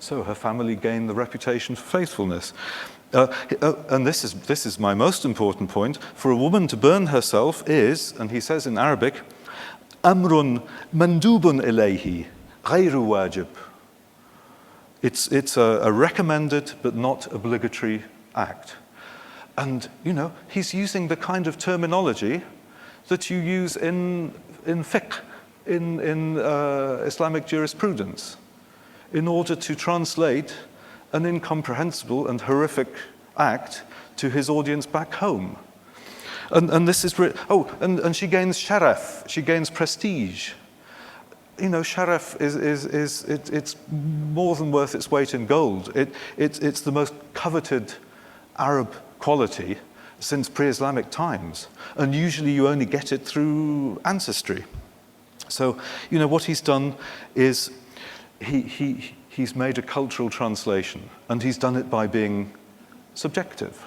So her family gained the reputation for faithfulness. And this is my most important point. For a woman to burn herself is, and he says in Arabic, amrun mandubun ilayhi, ghayru wajib. It's a recommended but not obligatory act. And, he's using the kind of terminology that you use in fiqh, in Islamic jurisprudence, in order to translate an incomprehensible and horrific act to his audience back home. And this is, and she gains sharaf, she gains prestige. Sharaf it's more than worth its weight in gold. It's the most coveted Arab quality since pre-Islamic times. And usually you only get it through ancestry. So, what he's done is he's made a cultural translation, and he's done it by being subjective.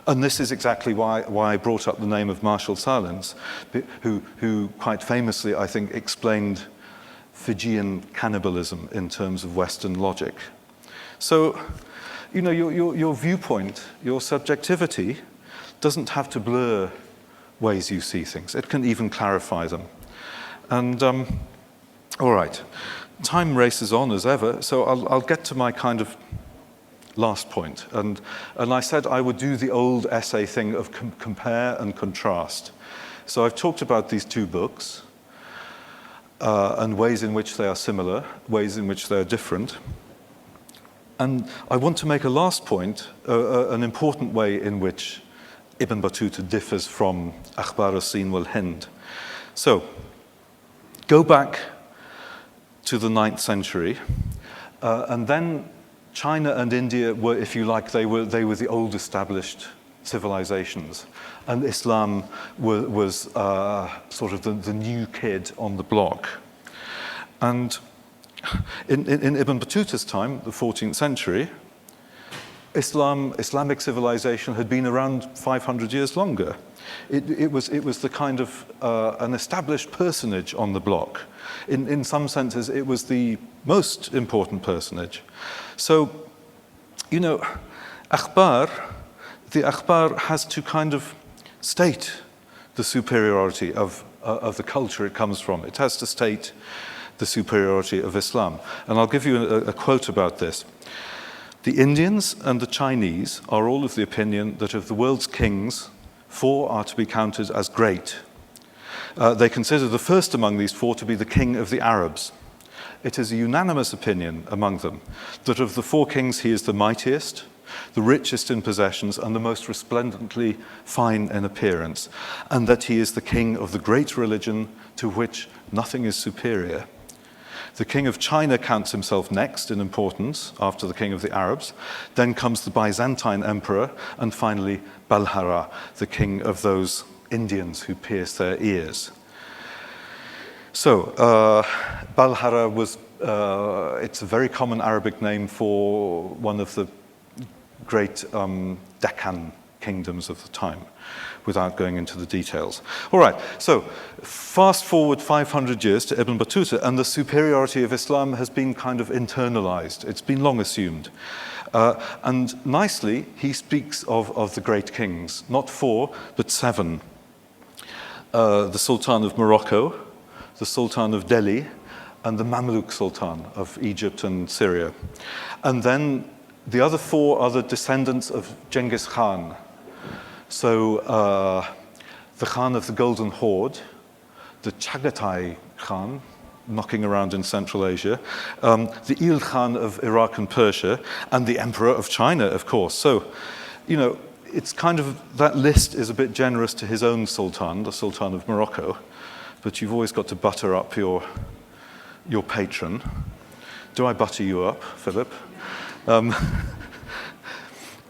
And this is exactly why I brought up the name of Marshall Sahlins, who quite famously, I think, explained Fijian cannibalism in terms of Western logic. So, your viewpoint, your subjectivity, doesn't have to blur ways you see things. It can even clarify them. And, all right, time races on as ever, so I'll get to my kind of last point. And I said I would do the old essay thing of compare and contrast. So I've talked about these two books and ways in which they are similar, ways in which they are different. And I want to make a last point, an important way in which Ibn Battutah differs from Akhbar al-Sin wal-Hind. So, go back to the 9th century, and then China and India were, if you like, they were the old established civilizations, and Islam was sort of the new kid on the block. And in Ibn Battutah's time, the 14th century, Islamic civilization had been around 500 years longer. It was the kind of an established personage on the block. In some senses, it was the most important personage. So, the Akhbar has to kind of state the superiority of the culture it comes from. It has to state the superiority of Islam. And I'll give you a quote about this. The Indians and the Chinese are all of the opinion that of the world's kings, 4 are to be counted as great. They consider the first among these 4 to be the king of the Arabs. It is a unanimous opinion among them that of the 4 kings he is the mightiest, the richest in possessions, and the most resplendently fine in appearance, and that he is the king of the great religion to which nothing is superior. The king of China counts himself next in importance, after the king of the Arabs. Then comes the Byzantine emperor, and finally Balhara, the king of those Indians who pierce their ears. So, Balhara was, it's a very common Arabic name for one of the great Deccan kingdoms of the time, without going into the details. All right, so fast forward 500 years to Ibn Battuta, and the superiority of Islam has been kind of internalized. It's been long assumed. And nicely, he speaks of the great kings, not 4, but 7. The Sultan of Morocco, the Sultan of Delhi, and the Mamluk Sultan of Egypt and Syria. And then the other 4 are the descendants of Genghis Khan. So the Khan of the Golden Horde, the Chagatai Khan, knocking around in Central Asia, the Il Khan of Iraq and Persia, and the Emperor of China, of course. So, you know, it's kind of, that list is a bit generous to his own Sultan, the Sultan of Morocco, but you've always got to butter up your patron. Do I butter you up, Philip?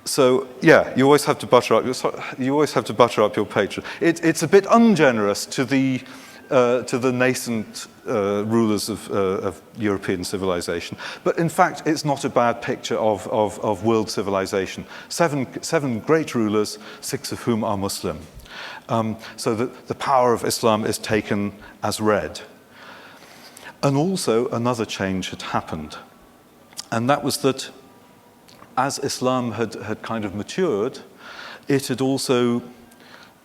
So yeah, you always have to butter up your patron. It's a bit ungenerous to the nascent rulers of European civilization, but in fact, it's not a bad picture of world civilization. Seven great rulers, 6 of whom are Muslim. So the power of Islam is taken as read. And also another change had happened, and that was that as Islam had kind of matured, it had also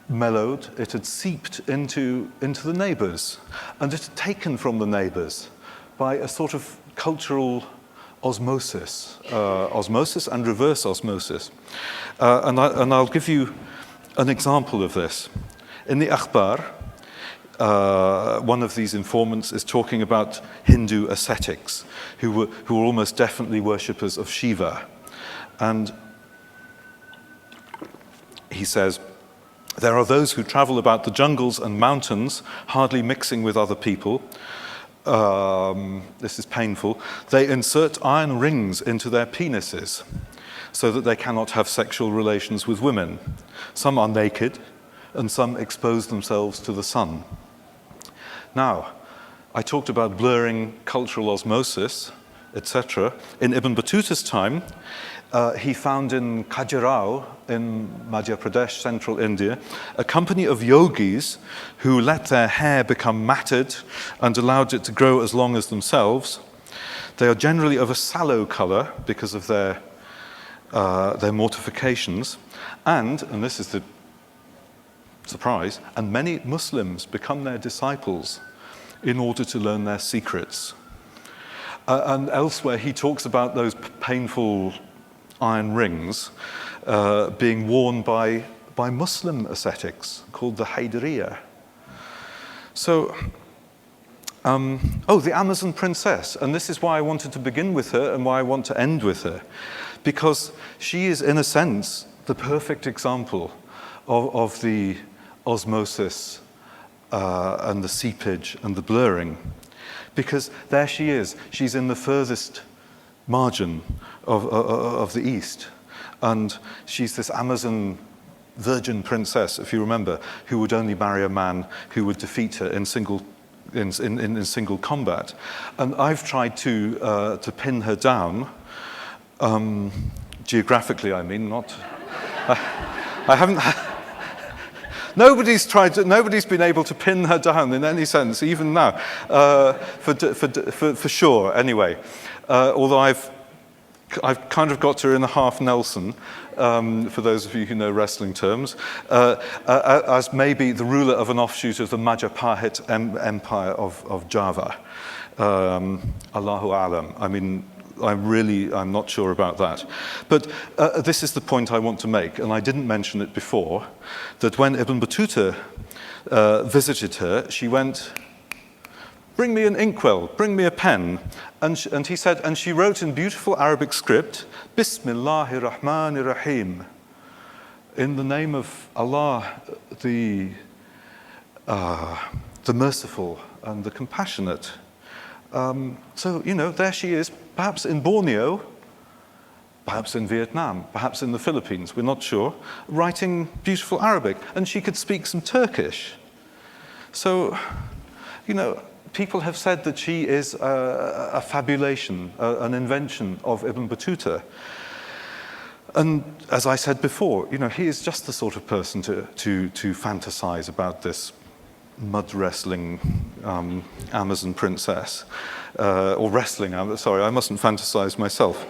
mellowed, it had seeped into the neighbors, and it had taken from the neighbors by a sort of cultural osmosis, osmosis and reverse osmosis. And I'll give you an example of this. In the Akhbar, one of these informants is talking about Hindu ascetics who were almost definitely worshippers of Shiva. And he says, there are those who travel about the jungles and mountains, hardly mixing with other people. This is painful. They insert iron rings into their penises so that they cannot have sexual relations with women. Some are naked, and some expose themselves to the sun. Now, I talked about blurring cultural osmosis, etc. In Ibn Battuta's time, he found in Khajuraho, in Madhya Pradesh, central India, a company of yogis who let their hair become matted and allowed it to grow as long as themselves. They are generally of a sallow color because of their mortifications. And this is the surprise, and many Muslims become their disciples in order to learn their secrets. And elsewhere, he talks about those painful iron rings being worn by Muslim ascetics called the Haydariya. So, the Amazon princess, and this is why I wanted to begin with her and why I want to end with her, because she is, in a sense, the perfect example of the osmosis and the seepage and the blurring. Because there she is. She's in the furthest margin of the East. And she's this Amazon virgin princess, if you remember, who would only marry a man who would defeat her in single combat. And I've tried to pin her down, geographically, I mean, not... I haven't... Nobody's been able to pin her down in any sense, even now, for sure, anyway. Although I've kind of got her in a half Nelson, for those of you who know wrestling terms, as maybe the ruler of an offshoot of the Majapahit Empire of Java. Allahu Alam. I mean, I'm not sure about that. But this is the point I want to make, and I didn't mention it before, that when Ibn Battuta visited her, she went, "Bring me an inkwell, bring me a pen." And he said, and she wrote in beautiful Arabic script, "Bismillahir Rahmanir Rahim," in the name of Allah, the merciful and the compassionate. So, you know, there she is, perhaps in Borneo, perhaps in Vietnam, perhaps in the Philippines, we're not sure, writing beautiful Arabic. And she could speak some Turkish. So, you know, people have said that she is a fabulation, an invention of Ibn Battuta. And as I said before, you know, he is just the sort of person to fantasize about this mud wrestling Amazon princess, or wrestling, sorry, I mustn't fantasize myself.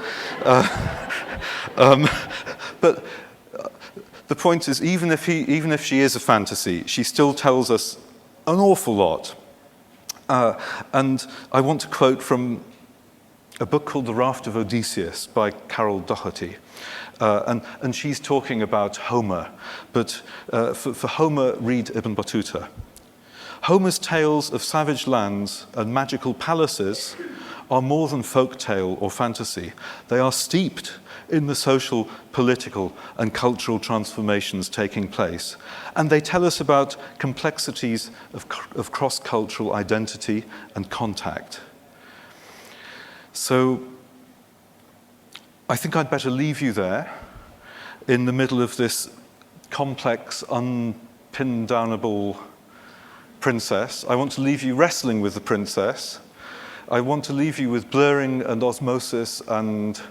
But the point is, even if she is a fantasy, she still tells us an awful lot. And I want to quote from a book called The Raft of Odysseus by Carol Doherty. And she's talking about Homer, but for Homer, read Ibn Battuta. Homer's tales of savage lands and magical palaces are more than folk tale or fantasy. They are steeped in the social, political, and cultural transformations taking place. And they tell us about complexities of cross-cultural identity and contact. So I think I'd better leave you there in the middle of this complex, unpin-downable princess. I want to leave you wrestling with the princess. I want to leave you with blurring and osmosis and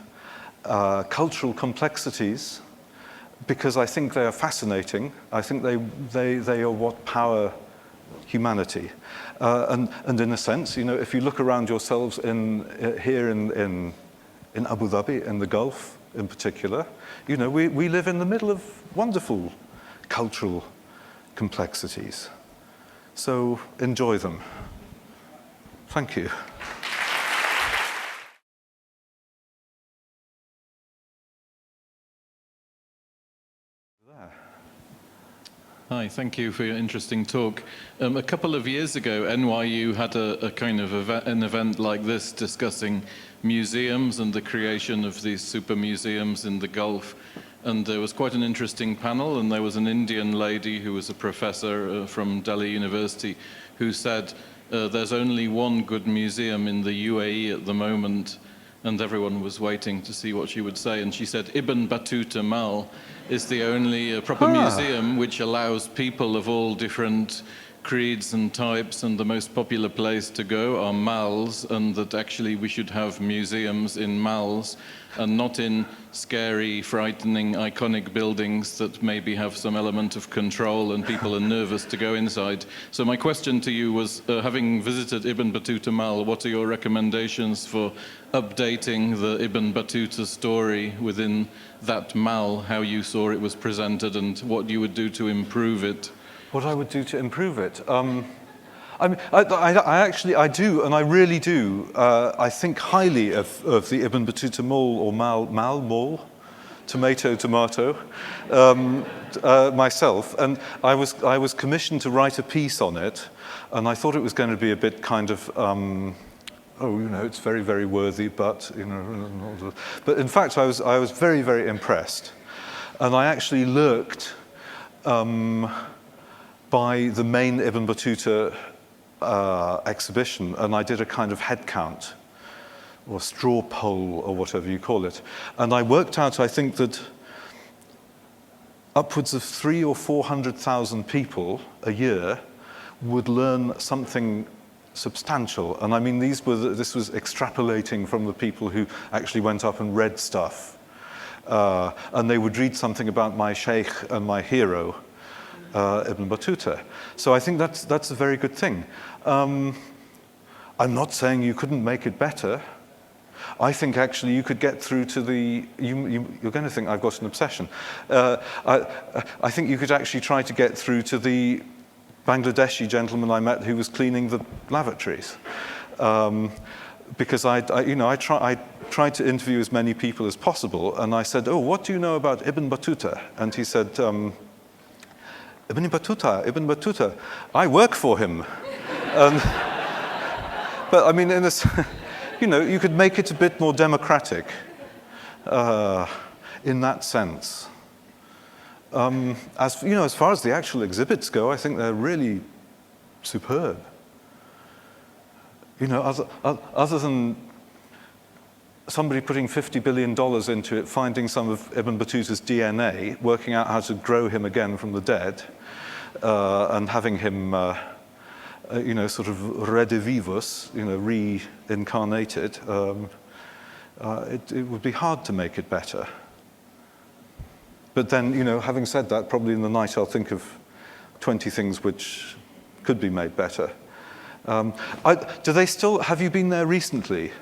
cultural complexities, because I think they are fascinating. I think they are what power humanity. And in a sense, you know, if you look around yourselves here in Abu Dhabi, in the Gulf in particular, you know, we live in the middle of wonderful cultural complexities. So enjoy them. Thank you. Hi, thank you for your interesting talk. A couple of years ago, NYU had a kind of an event like this discussing museums and the creation of these super museums in the Gulf. And there was quite an interesting panel, and there was an Indian lady who was a professor from Delhi University who said, there's only one good museum in the UAE at the moment, and everyone was waiting to see what she would say. And she said, Ibn Battuta Mall is the only proper museum which allows people of all different creeds and types, and the most popular place to go are malls, and that actually we should have museums in malls and not in scary, frightening, iconic buildings that maybe have some element of control and people are nervous to go inside. So my question to you was, having visited Ibn Battuta Mall, what are your recommendations for updating the Ibn Battuta story within that mall, how you saw it was presented and what you would do to improve it? What I would do to improve it? I do, and I really do. I think highly of the Ibn Battuta Mall, or Mall, tomato, myself. And I was commissioned to write a piece on it, and I thought it was going to be a bit kind of, oh, you know, it's very, very worthy, but, you know, but in fact, I was very, very impressed. And I actually lurked by the main Ibn Battuta exhibition, and I did a kind of head count, or straw poll, or whatever you call it. And I worked out, I think, that upwards of 300,000 or 400,000 people a year would learn something substantial. And I mean, this was extrapolating from the people who actually went up and read stuff. And they would read something about my sheikh and my hero, Ibn Battuta. So I think that's a very good thing. I'm not saying you couldn't make it better. I think actually you could get through to the, you're going to think I've got an obsession. I think you could actually try to get through to the Bangladeshi gentleman I met who was cleaning the lavatories. because I tried to interview as many people as possible, and I said, "Oh, what do you know about Ibn Battutah?" And he said, Ibn Battutah, I work for him. But I mean, you could make it a bit more democratic in that sense. As far as the actual exhibits go, I think they're really superb. Other than somebody putting $50 billion into it, finding some of Ibn Battutah's DNA, working out how to grow him again from the dead, and having him, sort of redivivus, reincarnated, it would be hard to make it better. But then, having said that, probably in the night I'll think of 20 things which could be made better. Have you been there recently?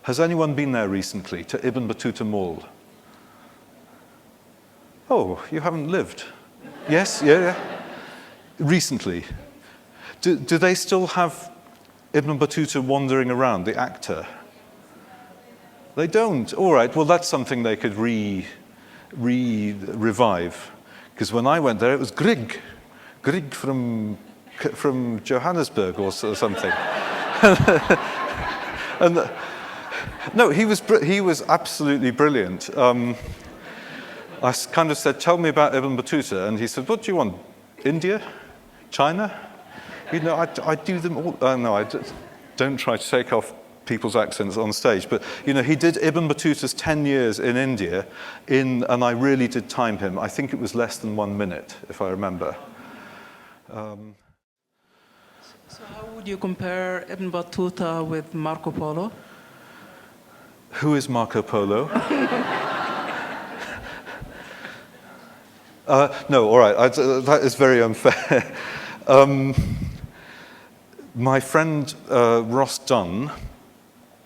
Has anyone been there recently, to Ibn Battutah Mall? Oh, you haven't lived? Yes, yeah. Recently. Do they still have Ibn Battutah wandering around, the actor? They don't. All right, well, that's something they could revive. Because when I went there, it was Grieg from Johannesburg or something. And no, he was absolutely brilliant. I kind of said, "Tell me about Ibn Battutah," and he said, "What do you want? India, China?" I do them all. No, I don't try to take off people's accents on stage, but he did Ibn Battutah's 10 years in India, and I really did time him. I think it was less than 1 minute, if I remember. So how would you compare Ibn Battuta with Marco Polo? Who is Marco Polo? No, all right, that is very unfair. My friend Ross Dunn,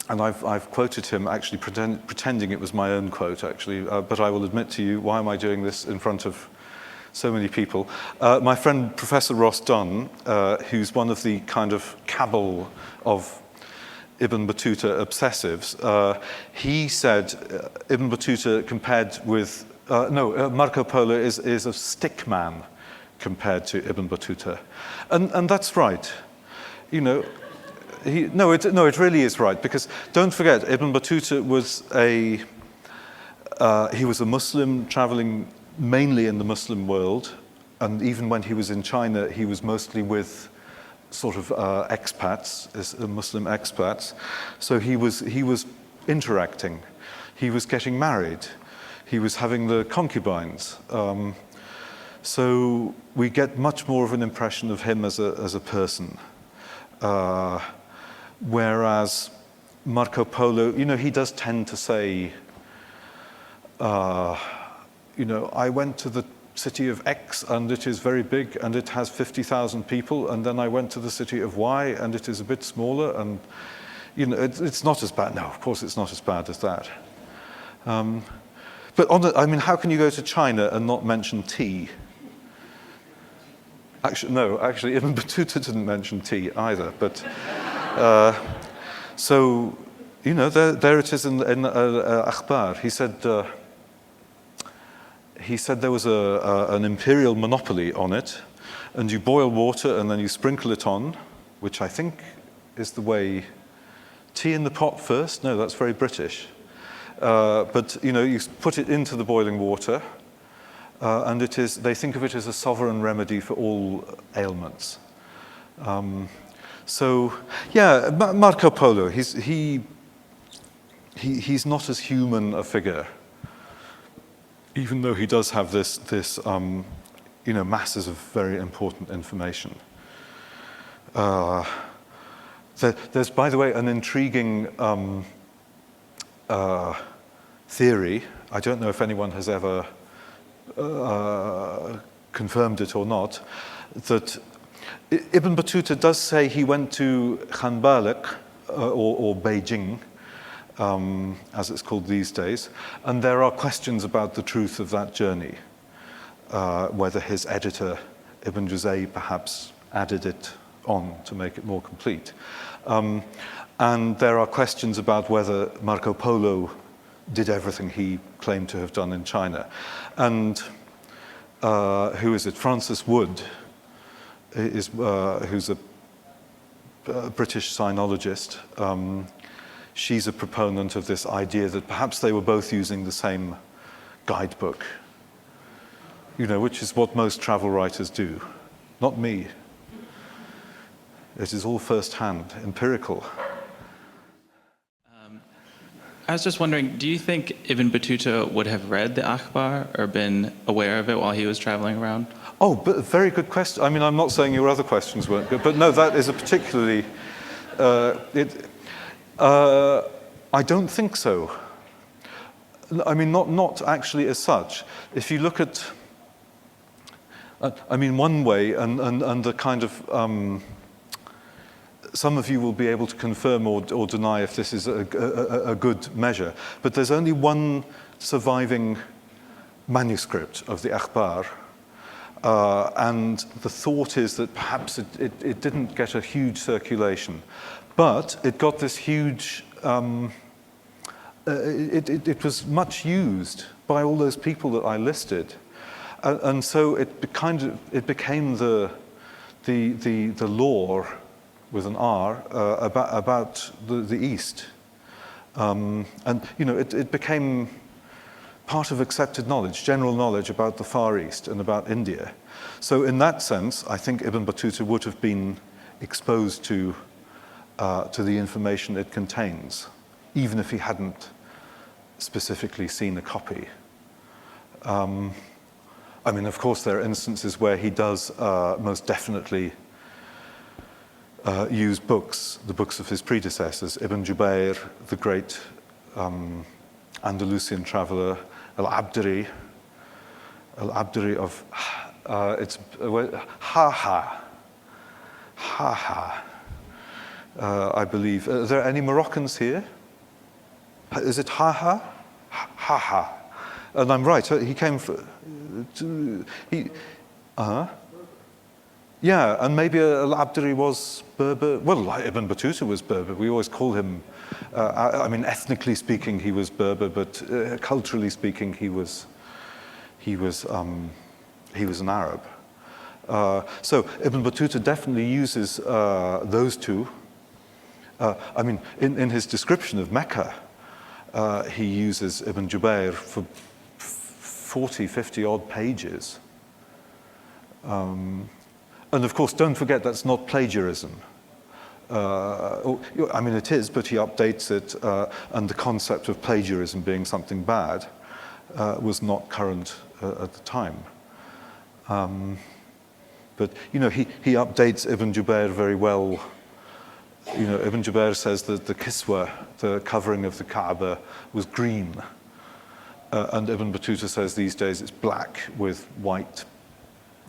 and I've quoted him actually pretending it was my own quote actually, but I will admit to you, why am I doing this in front of so many people? My friend Professor Ross Dunn, who's one of the kind of cabal of Ibn Battutah obsessives, he said Ibn Battutah compared with, Marco Polo is a stick man compared to Ibn Battutah. And that's right. It really is right, because don't forget, Ibn Battutah was he was a Muslim traveling mainly in the Muslim world, and even when he was in China, he was mostly with sort of expats, Muslim expats. So he was interacting, he was getting married, he was having the concubines. So we get much more of an impression of him as a person. Whereas Marco Polo, he does tend to say, I went to the city of X and it is very big and it has 50,000 people, and then I went to the city of Y and it is a bit smaller, and it's not as bad. No, of course it's not as bad as that. But how can you go to China and not mention tea? Actually, Ibn Battuta didn't mention tea either. But so, there it is in Akhbar. He said there was an imperial monopoly on it, and you boil water and then you sprinkle it on, which I think is the way. Tea in the pot first? No, that's very British. But you put it into the boiling water. And they think of it as a sovereign remedy for all ailments. So, yeah, Marco Polo, he's not as human a figure, even though he does have this masses of very important information. There's, by the way, an intriguing theory. I don't know if anyone has ever confirmed it or not, that Ibn Battuta does say he went to Khanbaliq, or Beijing, as it's called these days, and there are questions about the truth of that journey, whether his editor, Ibn Zayd, perhaps added it on to make it more complete. And there are questions about whether Marco Polo did everything he claimed to have done in China. And who is it? Frances Wood, who's a British sinologist. She's a proponent of this idea that perhaps they were both using the same guidebook, which is what most travel writers do. Not me. It is all first-hand, empirical. I was just wondering, do you think Ibn Battuta would have read the Akhbar or been aware of it while he was traveling around? Oh, but very good question. I mean, I'm not saying your other questions weren't good, but no, that is a particularly... I don't think so. I mean, not actually as such. If you look at... I mean, one way, and the kind of... some of you will be able to confirm or deny if this is a good measure, but there's only one surviving manuscript of the Akhbar, and the thought is that perhaps it didn't get a huge circulation, but it got this huge, it was much used by all those people that I listed, and so it became the lore with an R, about the East. And, it became part of accepted knowledge, general knowledge about the Far East and about India. So in that sense, I think Ibn Battuta would have been exposed to the information it contains, even if he hadn't specifically seen a copy. I mean, of course, there are instances where he does most definitely use books, the books of his predecessors, Ibn Jubayr, the great Andalusian traveler, al-Abdari of, it's Ha-Ha, I believe. Are there any Moroccans here? Is it Ha-Ha? Ha-Ha. And I'm right, he came from, yeah, and maybe al-Abdari was Berber. Well, like Ibn Battuta was Berber. We always call him, I mean, ethnically speaking, he was Berber, but culturally speaking, he was an Arab. So Ibn Battuta definitely uses those two. I mean, in his description of Mecca, he uses Ibn Jubayr for 40, 50 odd pages. And of course, don't forget that's not plagiarism. I mean, it is, but he updates it, and the concept of plagiarism being something bad was not current at the time. But, he updates Ibn Jubayr very well. Ibn Jubayr says that the kiswa, the covering of the Kaaba, was green. And Ibn Battuta says these days it's black with white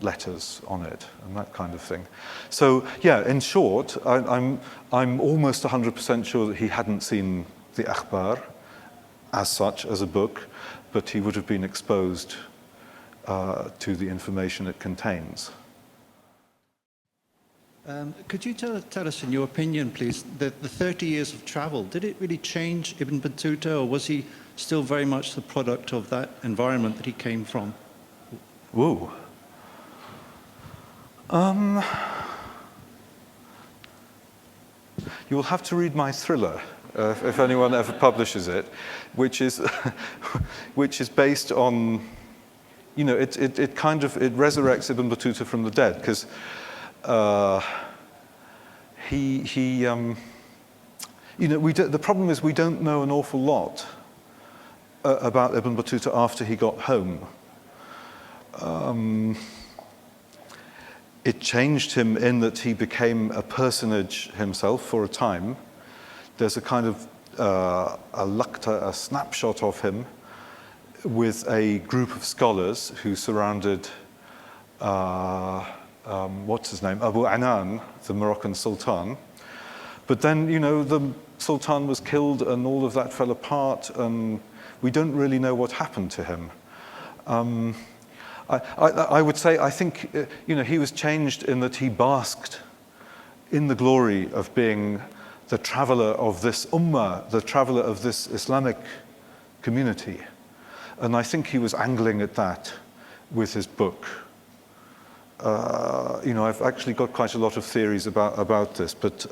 letters on it and that kind of thing. So yeah, in short, I'm almost 100% sure that he hadn't seen the Akhbar as such, as a book, but he would have been exposed to the information it contains. Could you tell us, in your opinion, please, the 30 years of travel, did it really change Ibn Battuta, or was he still very much the product of that environment that he came from? Whoa. You will have to read my thriller, if anyone ever publishes it, which is based on, it resurrects Ibn Battuta from the dead, because the problem is we don't know an awful lot about Ibn Battuta after he got home. It changed him in that he became a personage himself for a time. There's a kind of a snapshot of him with a group of scholars who surrounded, what's his name, Abu Anan, the Moroccan Sultan. But then, the Sultan was killed and all of that fell apart, and we don't really know what happened to him. I would say, I think, he was changed in that he basked in the glory of being the traveller of this ummah, the traveller of this Islamic community. And I think he was angling at that with his book. I've actually got quite a lot of theories about this, but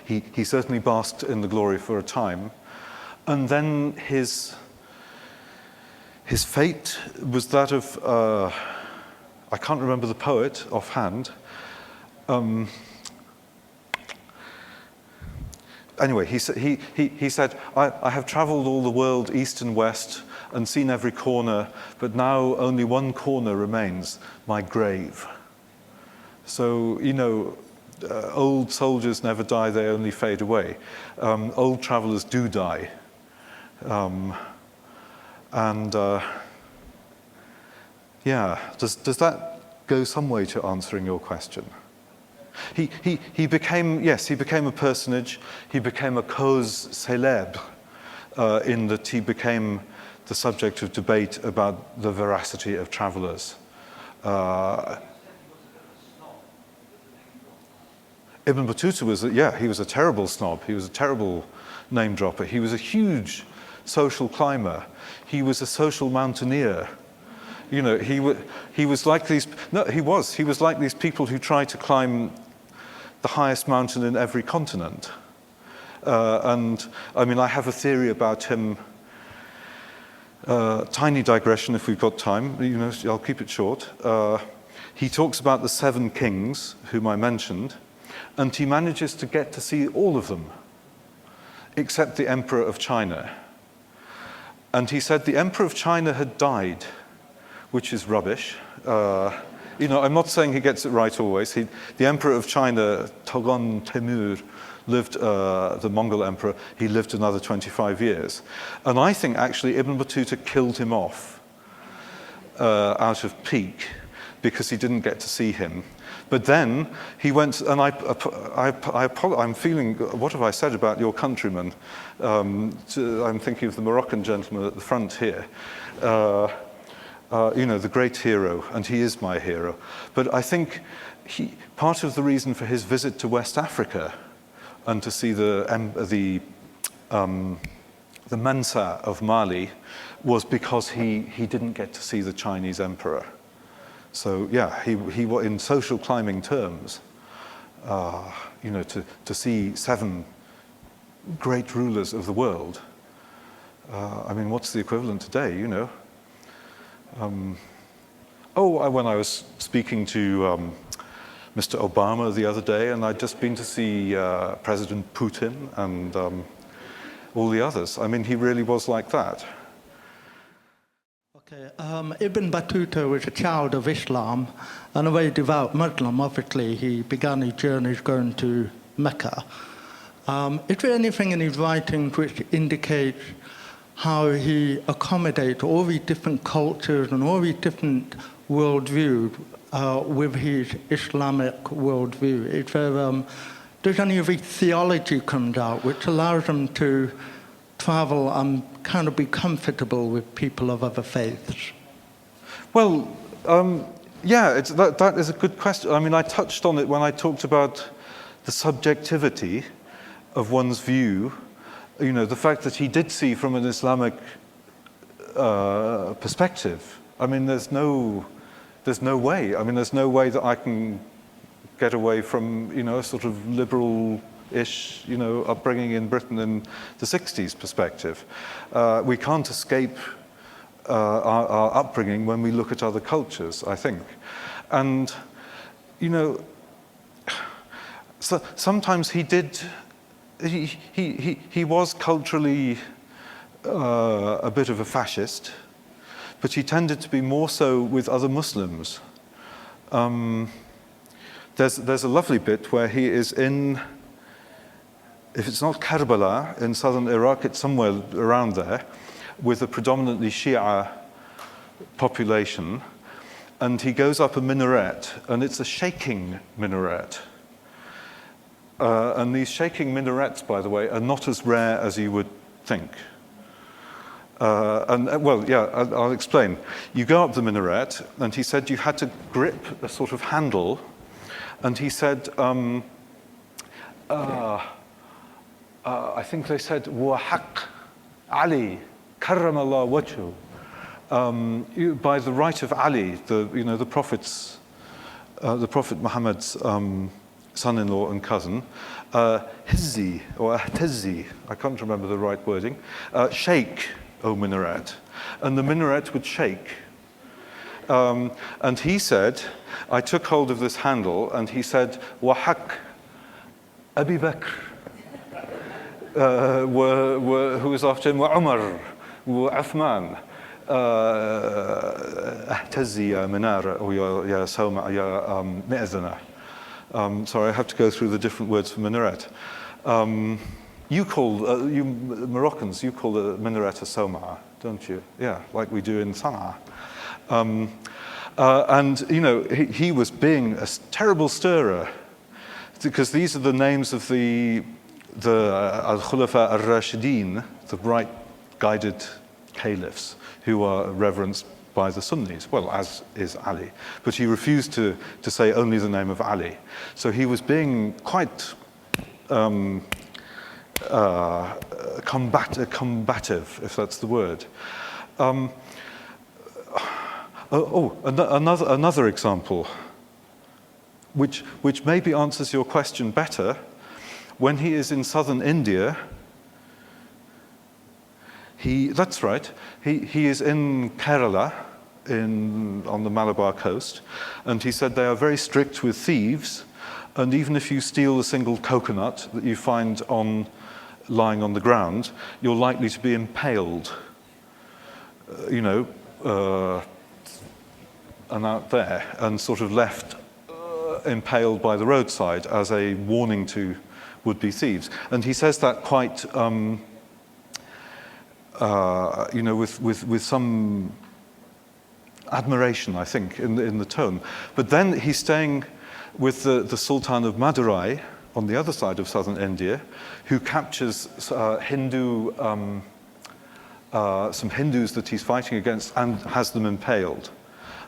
he certainly basked in the glory for a time. And then his fate was that of, I can't remember the poet offhand. Anyway, he said, I have traveled all the world, east and west, and seen every corner, but now only one corner remains, my grave. So, old soldiers never die, they only fade away. Old travelers do die. Does that go some way to answering your question? He became a personage. He became a cause célèbre in that he became the subject of debate about the veracity of travelers. Ibn Battuta he was a terrible snob. He was a terrible name dropper. He was a huge social climber. He was a social mountaineer. He was like these. No, he was like these people who try to climb the highest mountain in every continent. And I mean, I have a theory about him. Tiny digression, if we've got time. I'll keep it short. He talks about the 7 kings whom I mentioned, and he manages to get to see all of them, except the Emperor of China. And he said the Emperor of China had died, which is rubbish. I'm not saying he gets it right always. The Emperor of China, Togon Temur, lived, the Mongol Emperor, he lived another 25 years. And I think actually Ibn Battuta killed him off out of pique because he didn't get to see him. But then he went, and I'm feeling, what have I said about your countrymen? I'm thinking of the Moroccan gentleman at the front here. The great hero, and he is my hero. But I think part of the reason for his visit to West Africa and to see the Mensa of Mali was because he didn't get to see the Chinese emperor. So he in social climbing terms, to see 7 great rulers of the world. I mean, what's the equivalent today? When I was speaking to Mr. Obama the other day, and I'd just been to see President Putin and all the others. I mean, he really was like that. Okay, Ibn Battuta was a child of Islam and a very devout Muslim. Obviously, he began his journeys going to Mecca. Is there anything in his writings which indicates how he accommodates all these different cultures and all these different worldviews with his Islamic worldview? Is there, does any of his theology come out which allows him to travel and kind of be comfortable with people of other faiths? Well, that is a good question. I mean, I touched on it when I talked about the subjectivity of one's view. The fact that he did see from an Islamic perspective. I mean, there's no way. I mean, there's no way that I can get away from, a sort of liberal-ish, upbringing in Britain in the 60s perspective. We can't escape our upbringing when we look at other cultures, I think. And, so sometimes he did. He was culturally a bit of a fascist, but he tended to be more so with other Muslims. There's a lovely bit where he is in, if it's not Karbala in southern Iraq, it's somewhere around there, with a predominantly Shia population, and he goes up a minaret, and it's a shaking minaret. And these shaking minarets, by the way, are not as rare as you would think. I'll explain. You go up the minaret, and he said you had to grip a sort of handle, And he said, I think they said, وَحَقْ Ali, كَرَّمَ اللَّهُ وَجْهُ. By the right of Ali, the Prophet Muhammad's son-in-law and cousin, Hizzi or Ahtazzi, I can't remember the right wording, shake, O minaret. And the minaret would shake. And he said, I took hold of this handle, and he said, وَحَقْ Abi Bakr, who was after him, وَعُمَر, وَعُثman, اهتزي يا منارة أو يا سومع يا مئذنة. Sorry, I have to go through the different words for minaret. You Moroccans, you call the minaret a soma, don't you? Yeah, like we do in Sana'a. And he was being a terrible stirrer, because these are the names of the al-Khulafa al-Rashidin, the right guided caliphs, who are reverenced by the Sunnis, well, as is Ali. But he refused to say only the name of Ali. So he was being quite combative, if that's the word. Another example, which maybe answers your question better. When he is in southern India, that's right, he is in Kerala, on the Malabar coast, and he said they are very strict with thieves, and even if you steal a single coconut that you find lying on the ground, you're likely to be impaled, and out there, and sort of left impaled by the roadside as a warning to would-be thieves. And he says that quite, with some admiration, I think, in the tone. But then he's staying with the Sultan of Madurai on the other side of southern India, who captures some Hindus that he's fighting against and has them impaled.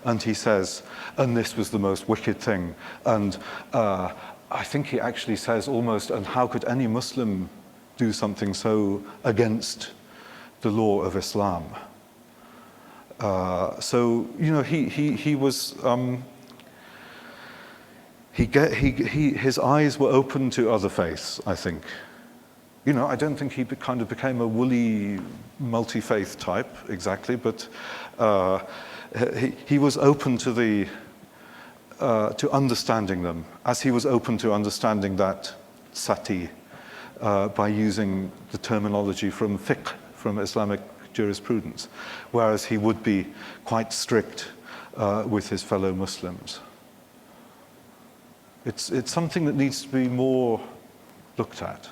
And he says, and this was the most wicked thing. And I think he actually says almost, and how could any Muslim do something so against the law of Islam? So he was his eyes were open to other faiths, I think. I don't think he kind of became a woolly multi-faith type exactly, but he was open to to understanding them, as he was open to understanding that sati by using the terminology from fiqh, from Islamic jurisprudence, whereas he would be quite strict with his fellow Muslims. It's something that needs to be more looked at.